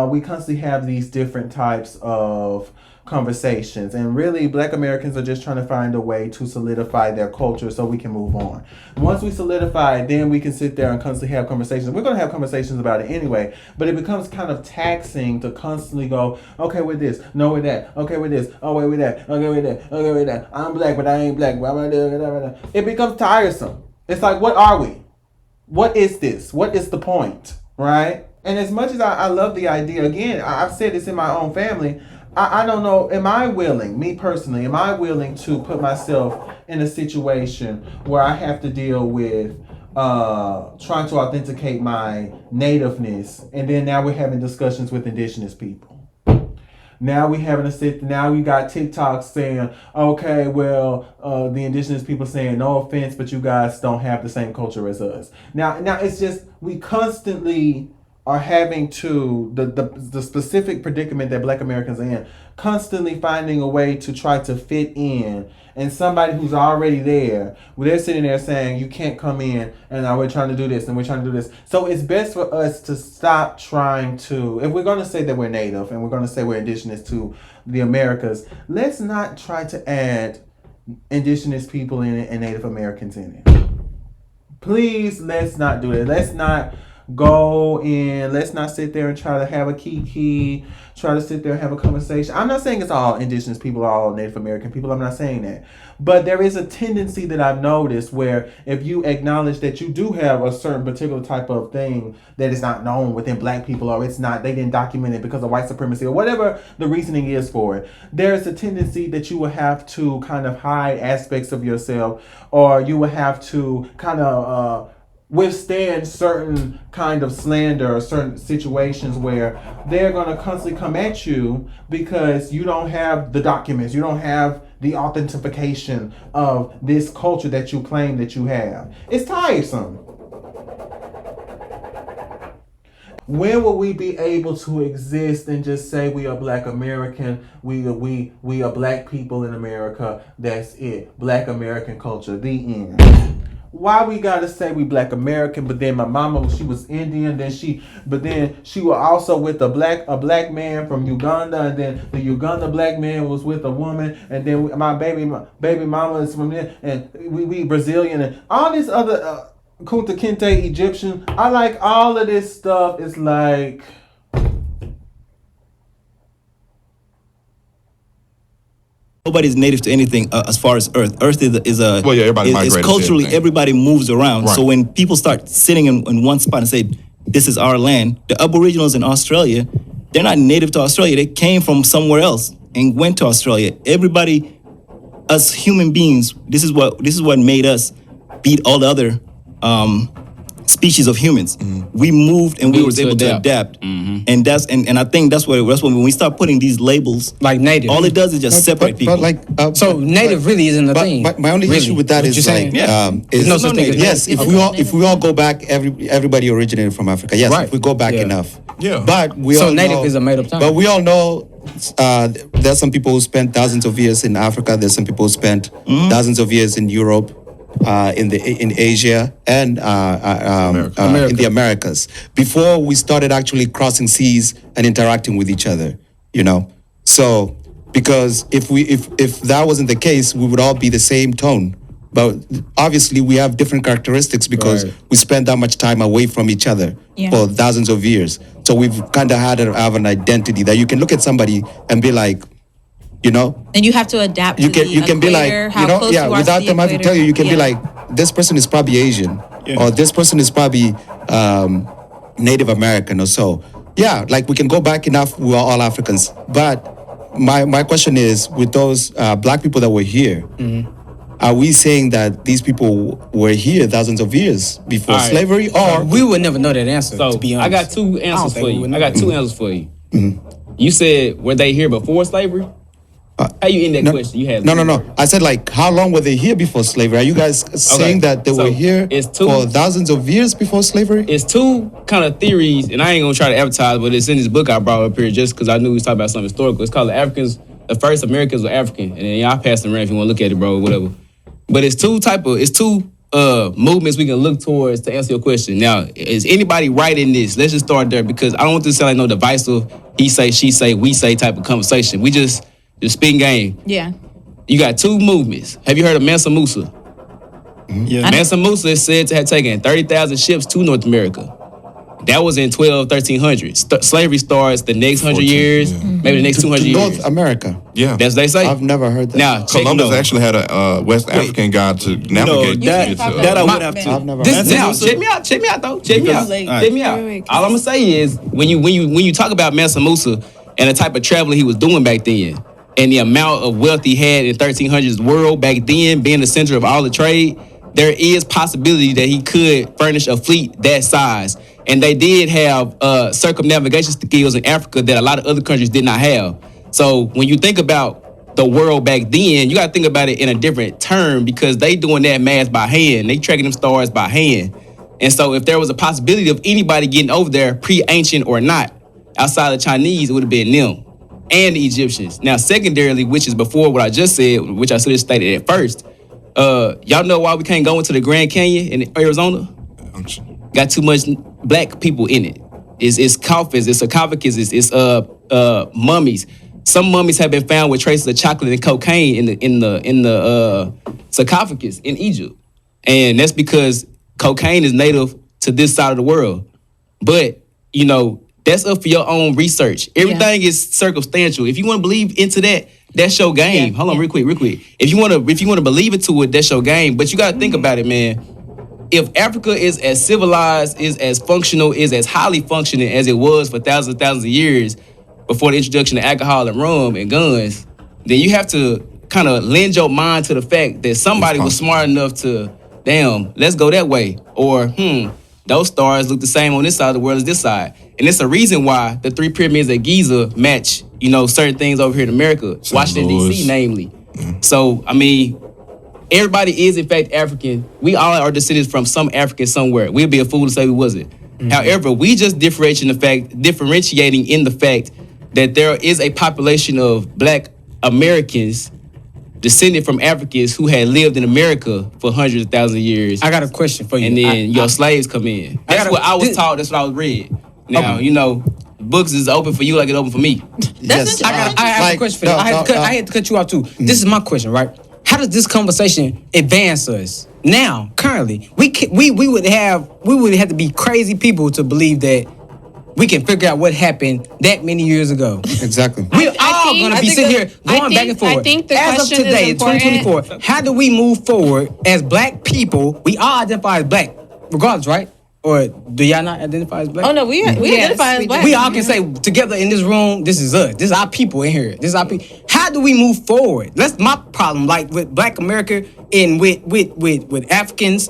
we constantly have these different types of conversations, and really Black Americans are just trying to find a way to solidify their culture so we can move on. Once we solidify it, then we can sit there and constantly have conversations. We're going to have conversations about it anyway, but it becomes kind of taxing to constantly go, okay with this, no with that, okay with this, oh wait with that, okay with that, okay with that, I'm Black but I ain't Black, it becomes tiresome. It's like, what are we? What is this? What is the point, right? And as much as I love the idea, again, I've said this in my own family, I don't know, am I willing to put myself in a situation where I have to deal with trying to authenticate my nativeness, and then now we're having discussions with indigenous people. Now we got TikTok saying, okay, well, the indigenous people saying, no offense, but you guys don't have the same culture as us. Now it's just, we constantly are having to, the specific predicament that Black Americans are in, constantly finding a way to try to fit in. And somebody who's already there, they're sitting there saying, you can't come in, and now we're trying to do this, and we're trying to do this. So it's best for us to stop trying to, if we're going to say that we're Native, and we're going to say we're indigenous to the Americas, let's not try to add indigenous people in it and Native Americans in it. Please, let's not do it. Let's not go in, let's not sit there and try to have a kiki, try to sit there and have a conversation. I'm not saying it's all indigenous people, all Native American people. I'm not saying that. But there is a tendency that I've noticed where if you acknowledge that you do have a certain particular type of thing that is not known within Black people, or it's not, they didn't document it because of white supremacy, or whatever the reasoning is for it, there's a tendency that you will have to kind of hide aspects of yourself, or you will have to kind of withstand certain kind of slander or certain situations where they're going to constantly come at you because you don't have the documents, you don't have the authentication of this culture that you claim that you have. It's tiresome. When will we be able to exist and just say we are Black American, we are Black people in America, that's it, Black American culture, the end. Why we gotta say we Black American, but then my mama, she was Indian, but then she was also with a black man from Uganda, and then the Uganda black man was with a woman, and then my baby mama is from there, and we Brazilian, and all this other Kunta Kinte Egyptian. I like all of this stuff. It's like, nobody's native to anything as far as Earth. Earth is everybody migrated to culturally, everything. everybody moves around. Right. So when people start sitting in one spot and say, this is our land, the Aboriginals in Australia, they're not native to Australia. They came from somewhere else and went to Australia. Everybody, as human beings, this is what made us beat all the other species of humans. Mm-hmm. We moved and we were able to adapt. Mm-hmm. And I think that's when we start putting these labels like native, all it does is just separate people. So native really isn't a thing. My only issue with that is like, is no such thing. Yes, if we all go back, everybody originated from Africa. Yes, if we go back enough. Yeah. But we all native know, is a made up term. But we all know there's some people who spent thousands of years in Africa. There's some people who spent thousands of years in Europe, in Asia, and in the Americas before we started actually crossing seas and interacting with each other. You know, so because if that wasn't the case, we would all be the same tone. But obviously, we have different characteristics because we spend that much time away from each other for thousands of years. So we've kind of had to have an identity that you can look at somebody and be like, you know. And you have to adapt. You can be like, you know, without them having to tell you, you can be like, this person is probably Asian. or this person is probably Native American or so. Yeah, like we can go back enough. We are all Africans, but my question is, with those black people that were here, are we saying that these people were here thousands of years before All right. slavery, or We would never know that answer. So to be honest, I got two answers think for we you. would I know got that. two answers for you. You said were they here before slavery? How you in that question? You had No. I said, like, how long were they here before slavery? Are you guys saying that they So were here it's two- for thousands of years before slavery? It's two kind of theories, and I ain't gonna try to advertise, but it's in this book I brought up here just because I knew we was talking about something historical. It's called the first Americans were African, and then y'all pass it around if you want to look at it, bro, whatever. But it's two movements we can look towards to answer your question. Now, is anybody right in this? Let's just start there because I don't want this to sound like no divisive he say, she say, we say type of conversation. We just spin game. Yeah. You got two movements. Have you heard of Mansa Musa? Yeah. Mansa Musa is said to have taken 30,000 ships to North America. That was in 1300s. Slavery starts the next 100 years, maybe the next 200 To years. North America. Yeah. That's what they say. I've never heard that. Now, check, Columbus you know, actually had a West African guy to navigate. that I would have to. I've never This- heard now, that. check me out though. Check me out. Like- Check me out. Wait, All I'm gonna say is when you talk about Mansa Musa and the type of traveling he was doing back then, and the amount of wealth he had in 1300s world back then, being the center of all the trade, there is possibility that he could furnish a fleet that size. And they did have circumnavigation skills in Africa that a lot of other countries did not have. So when you think about the world back then, you got to think about it in a different term because they doing that math by hand. They tracking them stars by hand. And so if there was a possibility of anybody getting over there, pre-ancient or not, outside of the Chinese, it would have been them and the Egyptians. Now, secondarily, which is before what I just said, which I should have stated at first, y'all know why we can't go into the Grand Canyon in Arizona? Got too much black people in it. It's coffins, it's sarcophagus, it's mummies. Some mummies have been found with traces of chocolate and cocaine in the sarcophagus in Egypt, and that's because cocaine is native to this side of the world. But you know that's up for your own research. Everything is circumstantial. If you want to believe into that, that's your game. Hold on, real quick. If you want to believe into it, that's your game. But you got to think about it, man. If Africa is as civilized, is as functional, is as highly functioning as it was for thousands of years before the introduction of alcohol and rum and guns, then you have to kind of lend your mind to the fact that somebody was smart enough to, damn, let's go that way. Or, those stars look the same on this side of the world as this side. And it's a reason why the three pyramids at Giza match, certain things over here in America, Washington, D.C., namely. So, I mean, everybody is in fact African. We all are descended from some African somewhere. We'd be a fool to say we wasn't. However, we just differentiating in the fact that there is a population of black Americans descended from Africans who had lived in America for hundreds of thousands of years. I got a question for you. And then your slaves come in. That's what I was taught. That's what I was read. Now, books is open for you like it's open for me. Yes. I have a question for you. I had to cut you off too. This is my question, right? How does this conversation advance us now? Currently, we would have to be crazy people to believe that we can figure out what happened that many years ago. Exactly. We're all going to be sitting here going back and forth. I think the as of question today, is in 2024, how do we move forward as black people? We all identify as black, regardless, right? Or do y'all not identify as black? Oh no, we identify as black. We all can say together in this room, this is us. This is our people in here. This is our people. How do we move forward? That's my problem. Like with Black America and with Africans.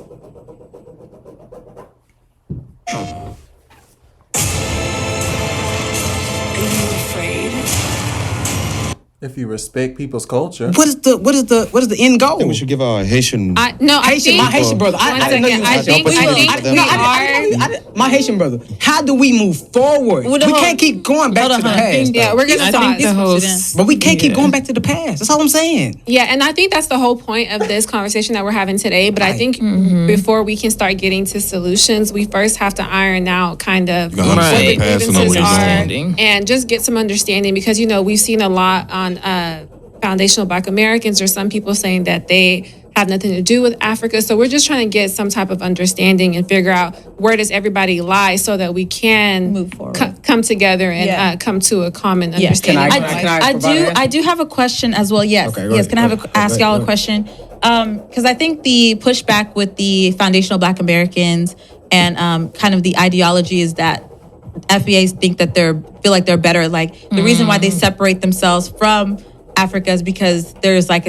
If you respect people's culture. What is the end goal? I think we should give our Haitian. my Haitian brother. I didn't know you was Haitian. My Haitian brother. How do we move forward? We can't keep going back to the past. Yeah, we're gonna talk the host. But we can't keep going back to the past. That's all I'm saying. Yeah, and I think that's the whole point of this conversation that we're having today. But I think before we can start getting to solutions, we first have to iron out kind of what the grievances are and just get some understanding because we've seen a lot on foundational Black Americans or some people saying that they have nothing to do with Africa. So we're just trying to get some type of understanding and figure out where does everybody lie so that we can move forward, come together and come to a common understanding. I do have a question as well. Yes, okay, yes. Can I ask y'all a question? because I think the pushback with the foundational Black Americans and kind of the ideology is that FBAs think that feel like they're better. Like the reason why they separate themselves from Africa is because there's like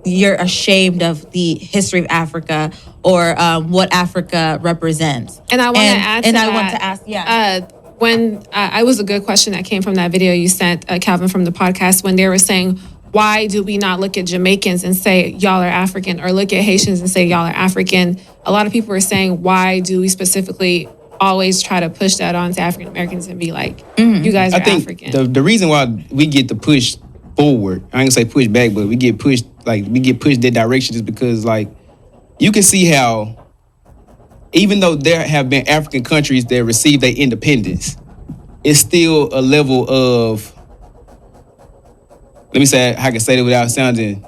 you're ashamed of the history of Africa or what Africa represents. And I want to add to and that. I want to ask, yeah. When I was a good question that came from that video you sent, Calvin, from the podcast, when they were saying, why do we not look at Jamaicans and say y'all are African, or look at Haitians and say y'all are African? A lot of people are saying, why do we specifically always try to push that on to African Americans and be like, you guys are I think African? the reason why we get to push forward, I ain't gonna say push back, but we get pushed that direction is because like you can see how even though there have been African countries that received their independence, it's still a level of, let me say, I can say that without sounding,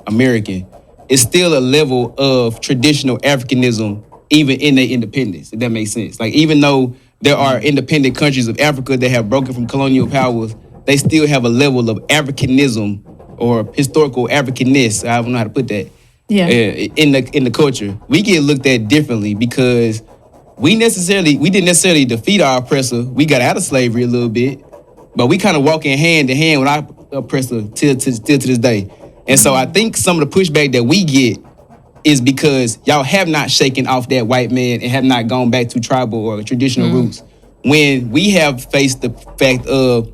American. It's still a level of traditional Africanism even in their independence, if that makes sense. Like even though there are independent countries of Africa that have broken from colonial powers, they still have a level of Africanism or historical Africanness, I don't know how to put that, in the culture. We get looked at differently because we didn't necessarily defeat our oppressor. We got out of slavery a little bit, but we kind of walking hand in hand with our oppressor till to this day. And so I think some of the pushback that we get is because y'all have not shaken off that white man and have not gone back to tribal or traditional roots. When we have faced the fact of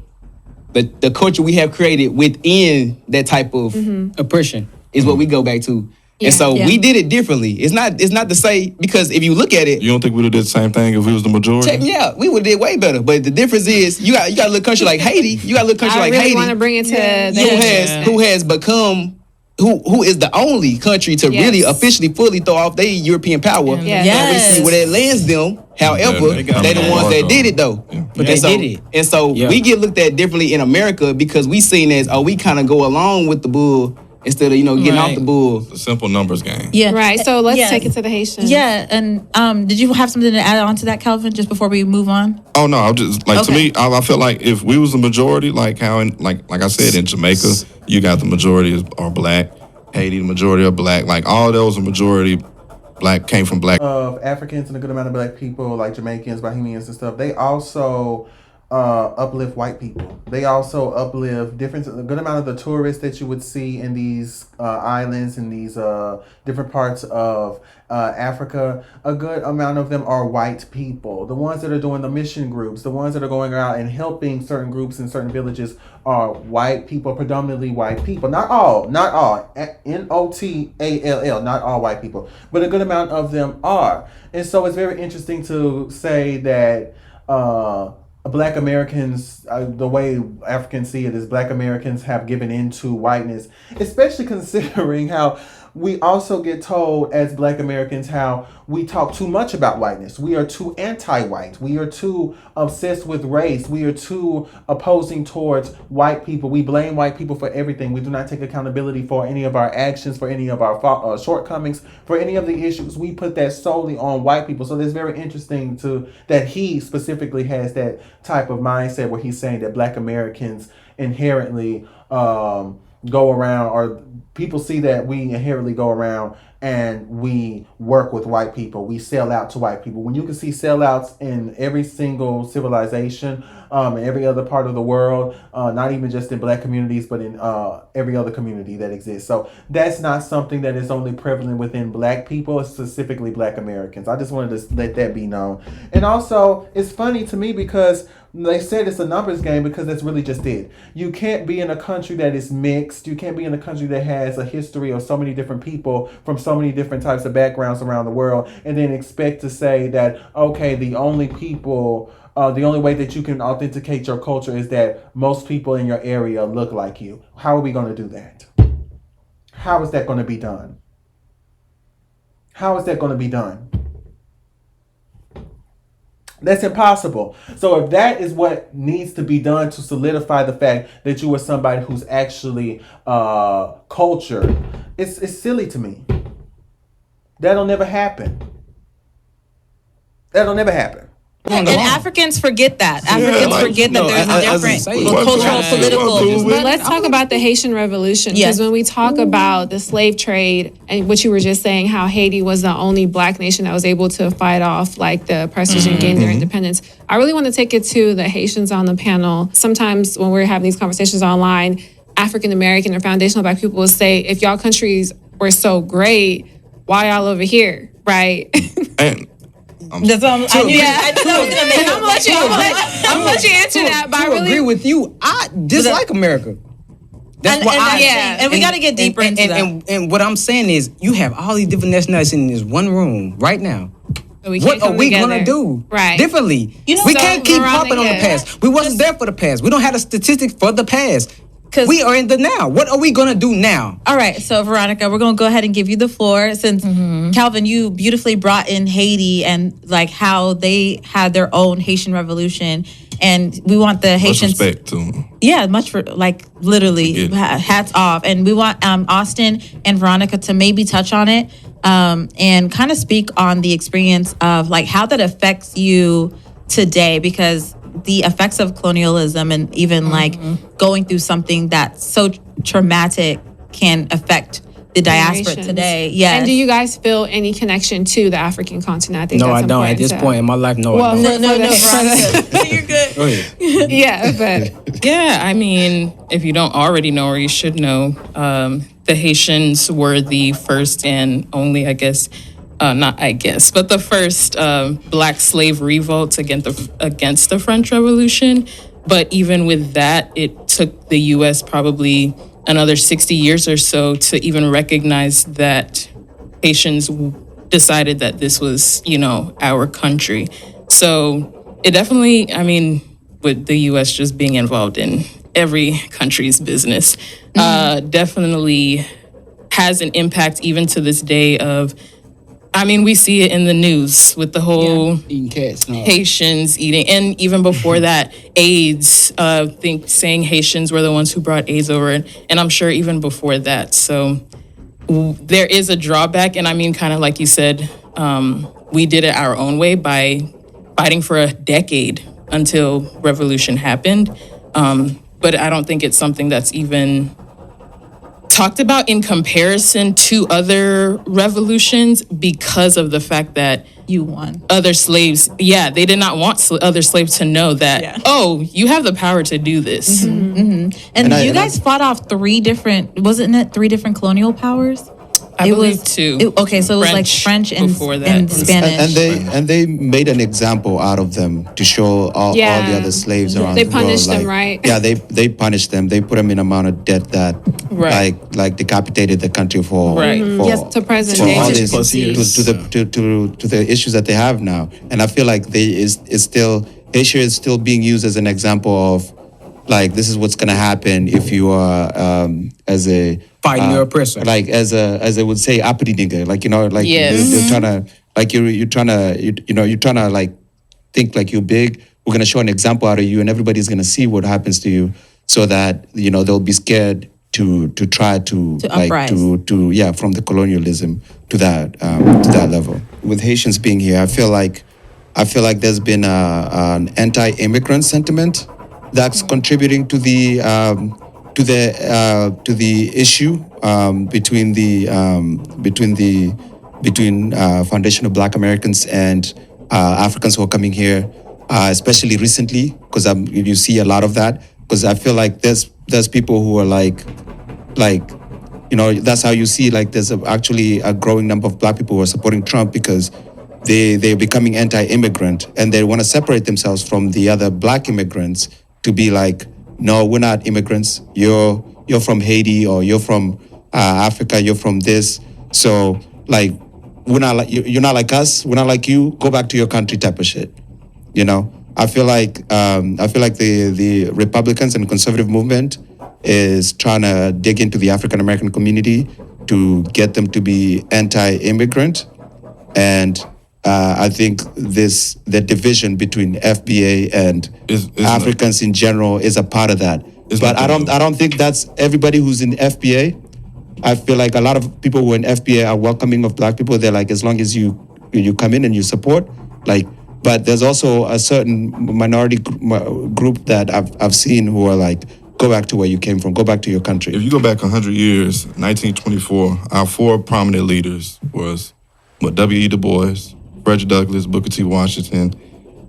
the culture we have created within that type of oppression is what we go back to. And so we did it differently. It's not to say, because if you look at it, You don't think we would have did the same thing if we was the majority? check me out, we would have did way better. But the difference is you got a little country like Haiti. You got a little country I like really Haiti want to bring it to who has become who is the only country to really officially fully throw off their European power. Yes. And we see where that lands them. However, they got they the more ones that though. did it though. But they did it. And so Yeah. we get looked at differently in America because we seen as, we kind of go along with the bull instead of, getting off the bull. It's a simple numbers game. Yeah. Right, so let's Yes. take it to the Haitians. Yeah, and did you have something to add on to that, Calvin, just before we move on? Oh no, I'm just like to Okay. me, I feel like if we was the majority, like how in like I said in Jamaica, you got the majority are black. Haiti, the majority are black. Like all those are majority black, came from black. Of Africans and a good amount of black people, like Jamaicans, Bahamians, and stuff, they also uplift white people. They also uplift a good amount of the tourists that you would see in these islands, in these different parts of Africa. A good amount of them are white people. The ones that are doing the mission groups, the ones that are going out and helping certain groups in certain villages are white people, predominantly white people. Not all. NOTALL, not all white people, but a good amount of them are. And so it's very interesting to say that Black Americans, the way Africans see it is Black Americans have given into whiteness, especially considering how we also get told as Black Americans how we talk too much about whiteness. We are too anti-white. We are too obsessed with race. We are too opposing towards white people. We blame white people for everything. We do not take accountability for any of our actions, for any of our shortcomings, for any of the issues. We put that solely on white people. So it's very interesting that he specifically has that type of mindset where he's saying that Black Americans inherently go around, or people see that we inherently go around and we work with white people. We sell out to white people. When you can see sellouts in every single civilization, in every other part of the world, not even just in Black communities, but in every other community that exists. So that's not something that is only prevalent within Black people, specifically Black Americans. I just wanted to let that be known. And also, it's funny to me because they said it's a numbers game, because that's really just it. You can't be in a country that is mixed. You can't be in a country that has a history of so many different people from so many different types of backgrounds around the world, and then expect to say that, okay, the only way that you can authenticate your culture is that most people in your area look like you. How are we going to do that? How is that going to be done? How is that going to be done? That's impossible. So if that is what needs to be done to solidify the fact that you are somebody who's actually cultured, it's silly to me. That'll never happen. That'll never happen. And Africans forget that. Africans forget that there's a different cultural, political. But let's talk about the Haitian Revolution. Yes. Because when we talk about the slave trade and what you were just saying, how Haiti was the only black nation that was able to fight off like the oppressors and gain their independence, I really want to take it to the Haitians on the panel. Sometimes when we're having these conversations online, African American or foundational black people will say, if y'all countries were so great, why y'all over here, right? And That's what I knew. I knew that was gonna make I'm gonna let you answer that, but I To really agree with you, I dislike America. That's why and we got to get deeper into that. And what I'm saying is, you have all these different nationalities in this one room right now. we What can't are come we together. gonna do Right. differently? You know, we so can't keep Veronica, harping on the past. We wasn't there for the past. We don't have the statistics for the past. 'Cause- We are in the now. What are we gonna do now? All right, so Veronica, we're gonna go ahead and give you the floor since Calvin, you beautifully brought in Haiti and like how they had their own Haitian revolution, and we want the much Haitians. respect to them. Yeah, much for like literally Forget it. hats off, and we want Austin and Veronica to maybe touch on it and kind of speak on the experience of like how that affects you today, because the effects of colonialism and even like going through something that's so traumatic can affect the diaspora Generations. today. Yes. And do you guys feel any connection to the African continent? I think No, that's I don't. At important this to- point in my life, no, Well, I don't. no, for the- Veronica. You're good. Go ahead. yeah, but Yeah, I mean, if you don't already know or you should know, the Haitians were the first and only, I guess, not I guess, but the first black slave revolt against the French Revolution. But even with that, it took the U.S. probably another 60 years or so to even recognize that Haitians decided that this was, our country. So it definitely, I mean, with the U.S. just being involved in every country's business, definitely has an impact even to this day of, I mean, we see it in the news with the whole Eating cats. No. Haitians eating, and even before that, AIDS, saying Haitians were the ones who brought AIDS over, and I'm sure even before that. So there is a drawback, and I mean, kind of like you said, we did it our own way by fighting for a decade until revolution happened. But I don't think it's something that's even talked about in comparison to other revolutions because of the fact that You won. other slaves, they did not want other slaves to know that, oh, you have the power to do this. And you guys fought off three different colonial powers? I believe two. Okay, so it was like French and, before that. and Spanish. And they made an example out of them to show all the other slaves around They the world. punished them, right? Yeah, they punished them. They put them in amount of debt that Right. like decapitated the country for Right. for, Yes, to present for day, all as you this, can to see. the issues that they have now. And I feel like Asia is still being used as an example of like this is what's gonna happen if you are as a Fighting your oppressor. like as I would say uppity nigga, like Yes. you're trying to like you're trying to like think like you're big. We're gonna show an example out of you, and everybody's gonna see what happens to you, so that they'll be scared to try to like uprise. to from the colonialism to that level. With Haitians being here, I feel like there's been an anti-immigrant sentiment that's contributing to the issue between foundational Black Americans and Africans who are coming here, especially recently, because you see a lot of that. Because I feel like there's people who are like that's how you see like there's actually a growing number of Black people who are supporting Trump because they're becoming anti-immigrant and they want to separate themselves from the other Black immigrants to be like, no, we're not immigrants. You're from Haiti or you're from Africa. You're from this. So like, we're not like you're not like us. We're not like you. Go back to your country, type of shit. I feel like the Republicans and conservative movement is trying to dig into the African American community to get them to be anti-immigrant, and I think the division between FBA and Africans in general is a part of that. But I don't think that's everybody who's in FBA. I feel like a lot of people who are in FBA are welcoming of Black people. They're like, as long as you come in and you support, like But there's also a certain minority group that I've seen who are like, go back to where you came from, go back to your country. If you go back 100 years, 1924, our 4 prominent leaders was W.E. Du Bois, Frederick Douglass, Booker T. Washington,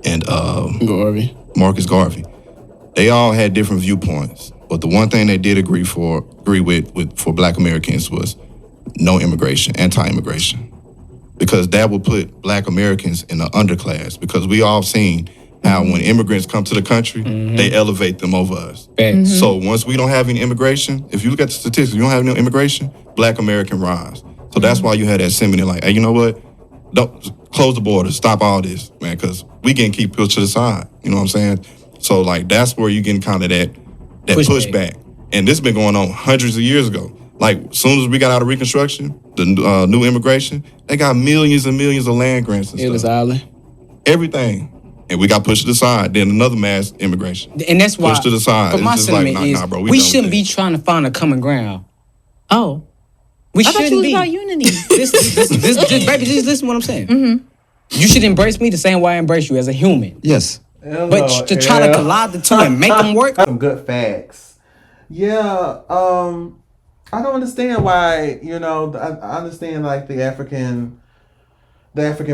and Marcus Garvey. They all had different viewpoints, but the one thing they did agree with for Black Americans was no immigration, anti-immigration, because that would put Black Americans in the underclass. Because we all seen how when immigrants come to the country, they elevate them over us. So once we don't have any immigration, if you look at the statistics, you don't have any immigration, Black American rise. So that's why you had that sentiment like, hey, you know what? Don't close the borders, stop all this, man, because we can keep pushed to the side. You know what I'm saying? So like that's where you getting kind of that pushback. And this has been going on hundreds of years ago. Like as soon as we got out of Reconstruction, the new immigration, they got millions and millions of land grants and Ellis stuff. Island. Everything. And we got pushed to the side. Then another mass immigration. And that's why pushed to the side. But my It's just like, sentiment is, bro, we done shouldn't with be trying to find a common ground. Oh, We I thought you shouldn't was be. about unity. Baby, just listen to what I'm saying. You should embrace me the same way I embrace you as a human. Yes. But to try to collide the two and make them work. Some good facts. Yeah, I don't understand why, I understand like the African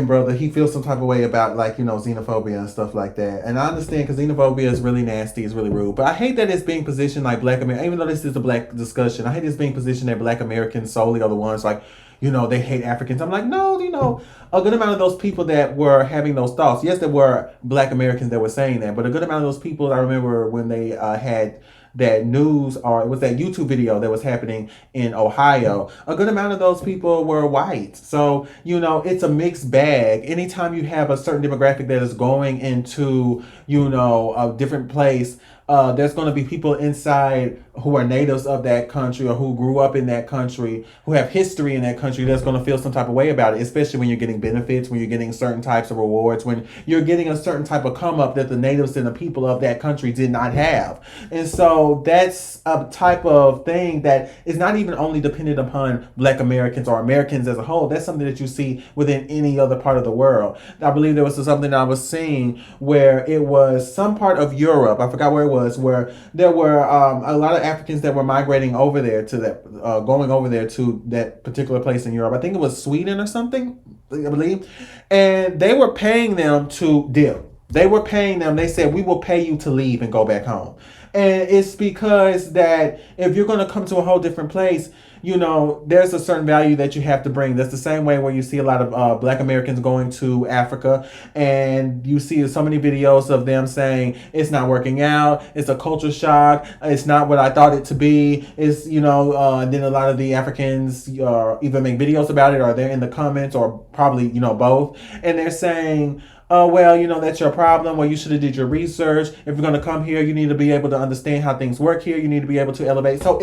brother, he feels some type of way about like, xenophobia and stuff like that. And I understand because xenophobia is really nasty, it's really rude. But I hate that it's being positioned like Black American, even though this is a Black discussion, I hate it's being positioned that Black Americans solely are the ones like, they hate Africans. I'm like, no, a good amount of those people that were having those thoughts, yes, there were Black Americans that were saying that, but a good amount of those people, I remember when they had that news, or it was that YouTube video that was happening in Ohio, a good amount of those people were white. So, it's a mixed bag. Anytime you have a certain demographic that is going into, a different place, there's going to be people inside who are natives of that country or who grew up in that country, who have history in that country, that's going to feel some type of way about it, especially when you're getting benefits, when you're getting certain types of rewards, when you're getting a certain type of come up that the natives and the people of that country did not have. And so that's a type of thing that is not even only dependent upon Black Americans or Americans as a whole. That's something that you see within any other part of the world. I believe there was something that I was seeing where it was some part of Europe, I forgot where it was, where there were a lot of Africans that were migrating over there to that, going over there to that particular place in Europe. I think it was Sweden or something, I believe. And they were paying them to dip. They were paying them. They said, we will pay you to leave and go back home. And it's because that if you're going to come to a whole different place, there's a certain value that you have to bring. That's the same way where you see a lot of Black Americans going to Africa, and you see so many videos of them saying it's not working out, it's a culture shock, it's not what I thought it to be. It's, and then a lot of the Africans either make videos about it or they're in the comments or probably, both. And they're saying, well, that's your problem. Well, you should have did your research. If you're going to come here, you need to be able to understand how things work here. You need to be able to elevate. So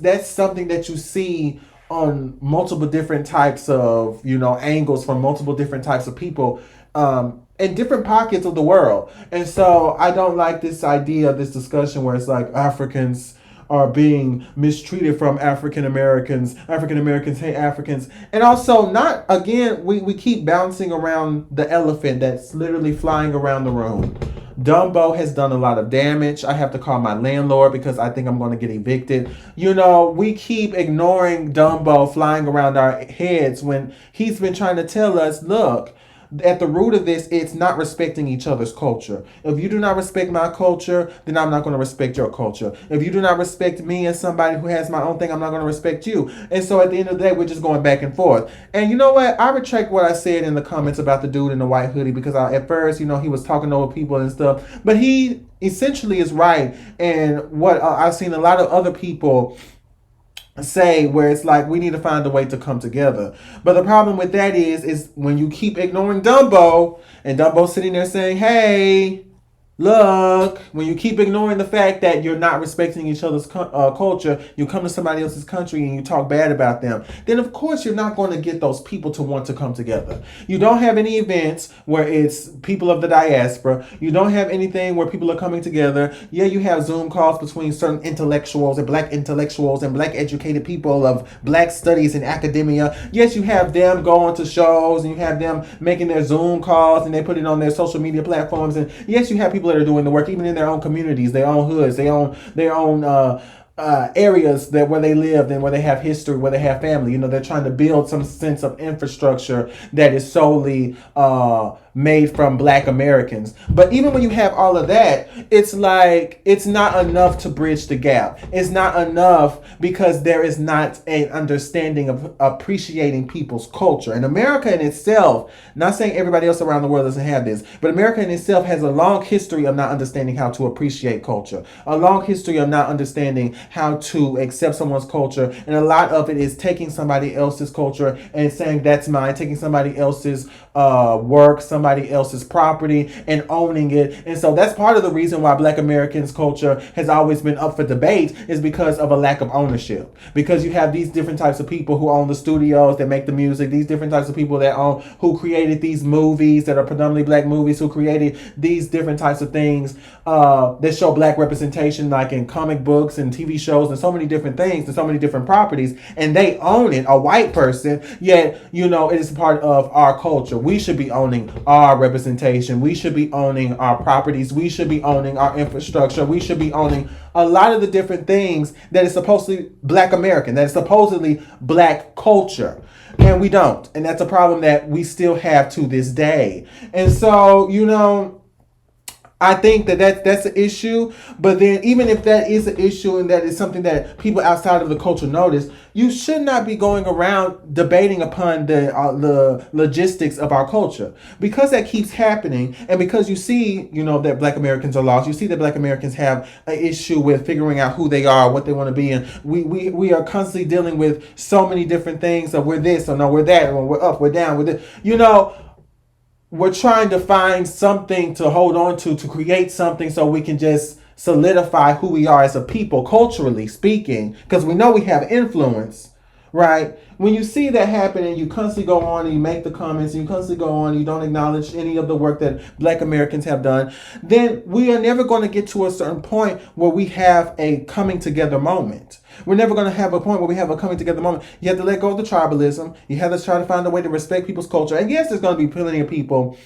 that's something that you see on multiple different types of, angles from multiple different types of people in different pockets of the world. And so I don't like this idea, this discussion where it's like Africans are being mistreated from African Americans hate Africans. And also we keep bouncing around the elephant that's literally flying around the room. Dumbo has done a lot of damage. I have to call my landlord because I think I'm going to get evicted. We keep ignoring Dumbo flying around our heads when he's been trying to tell us, look, at the root of this, it's not respecting each other's culture. If you do not respect my culture, then I'm not going to respect your culture. If you do not respect me as somebody who has my own thing, I'm not going to respect you. And so at the end of the day, we're just going back and forth. And you know what? I retract what I said in the comments about the dude in the white hoodie because at first, he was talking over people and stuff. But he essentially is right. And what I've seen a lot of other people say where it's like we need to find a way to come together. But the problem with that is when you keep ignoring Dumbo and Dumbo sitting there saying, hey, Look, when you keep ignoring the fact that you're not respecting each other's culture, you come to somebody else's country and you talk bad about them, then of course you're not going to get those people to want to come together. You don't have any events where it's people of the diaspora. You don't have anything where people are coming together. Yeah, you have Zoom calls between certain intellectuals and black educated people of black studies and academia. Yes, you have them going to shows and you have them making their Zoom calls and they put it on their social media platforms. And yes, you have people that are doing the work even in their own communities, their own hoods, their own areas that where they live and where they have history, where they have family. You know, they're trying to build some sense of infrastructure that is solely made from black Americans. But even when you have all of that, it's like it's not enough to bridge the gap. It's not enough because there is not an understanding of appreciating people's culture. And America in itself, not saying everybody else around the world doesn't have this, but America in itself has a long history of not understanding how to appreciate culture, a long history of not understanding how to accept someone's culture. And a lot of it is taking somebody else's culture and saying that's mine, taking somebody else's work, somebody else's property, and owning it. And so that's part of the reason why Black Americans' culture has always been up for debate, is because of a lack of ownership. Because you have these different types of people who own the studios that make the music, these different types of people that own, who created these movies that are predominantly black movies, who created these different types of things that show black representation, like in comic books and TV shows and so many different things and so many different properties, and they own it, a white person, yet, you know, it is part of our culture. We should be owning our representation. We should be owning our properties. We should be owning our infrastructure. We should be owning a lot of the different things that is supposedly black American, that is supposedly black culture. And we don't. And that's a problem that we still have to this day. And so, you know, I think that's an issue. But then even if that is an issue and that is something that people outside of the culture notice, you should not be going around debating upon the logistics of our culture. Because that keeps happening, and because you see, you know, that black Americans are lost, you see that black Americans have an issue with figuring out who they are, what they want to be, and we are constantly dealing with so many different things of we're this, or no, we're that, or we're up, we're down, we're this. You know, we're trying to find something to hold on to create something so we can just solidify who we are as a people, culturally speaking, because we know we have influence, right? When you see that happen and you constantly go on and you make the comments and you constantly go on and you don't acknowledge any of the work that black Americans have done, then we are never going to get to a certain point where we have a coming together moment. We're never going to have a point where we have a coming together moment. You have to let go of the tribalism. You have to try to find a way to respect people's culture. And yes, there's going to be plenty of people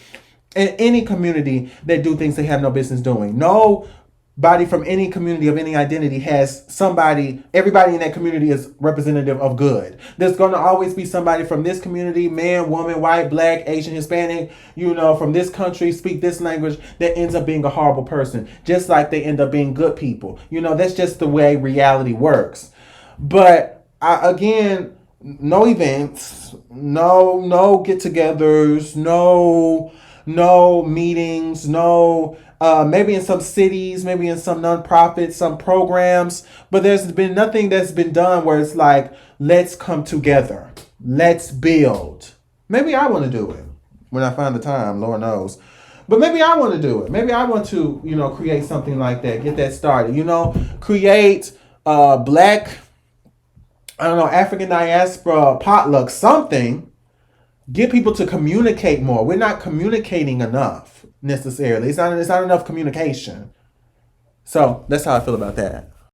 in any community that do things they have no business doing. Nobody from any community of any identity has somebody, everybody in that community is representative of good. There's going to always be somebody from this community, man, woman, white, black, Asian, Hispanic, you know, from this country, speak this language, that ends up being a horrible person, just like they end up being good people. You know, that's just the way reality works. But again, no events, no get-togethers, no meetings, maybe in some cities, maybe in some nonprofits, some programs, but there's been nothing that's been done where it's like, let's come together, let's build. Maybe I want to do it when I find the time, Lord knows. But maybe I want to do it. Maybe I want to, you know, create something like that, get that started, you know, create black, I don't know, African diaspora potluck, something. Get people to communicate more. We're not communicating enough necessarily. It's not enough communication. So that's how I feel about that.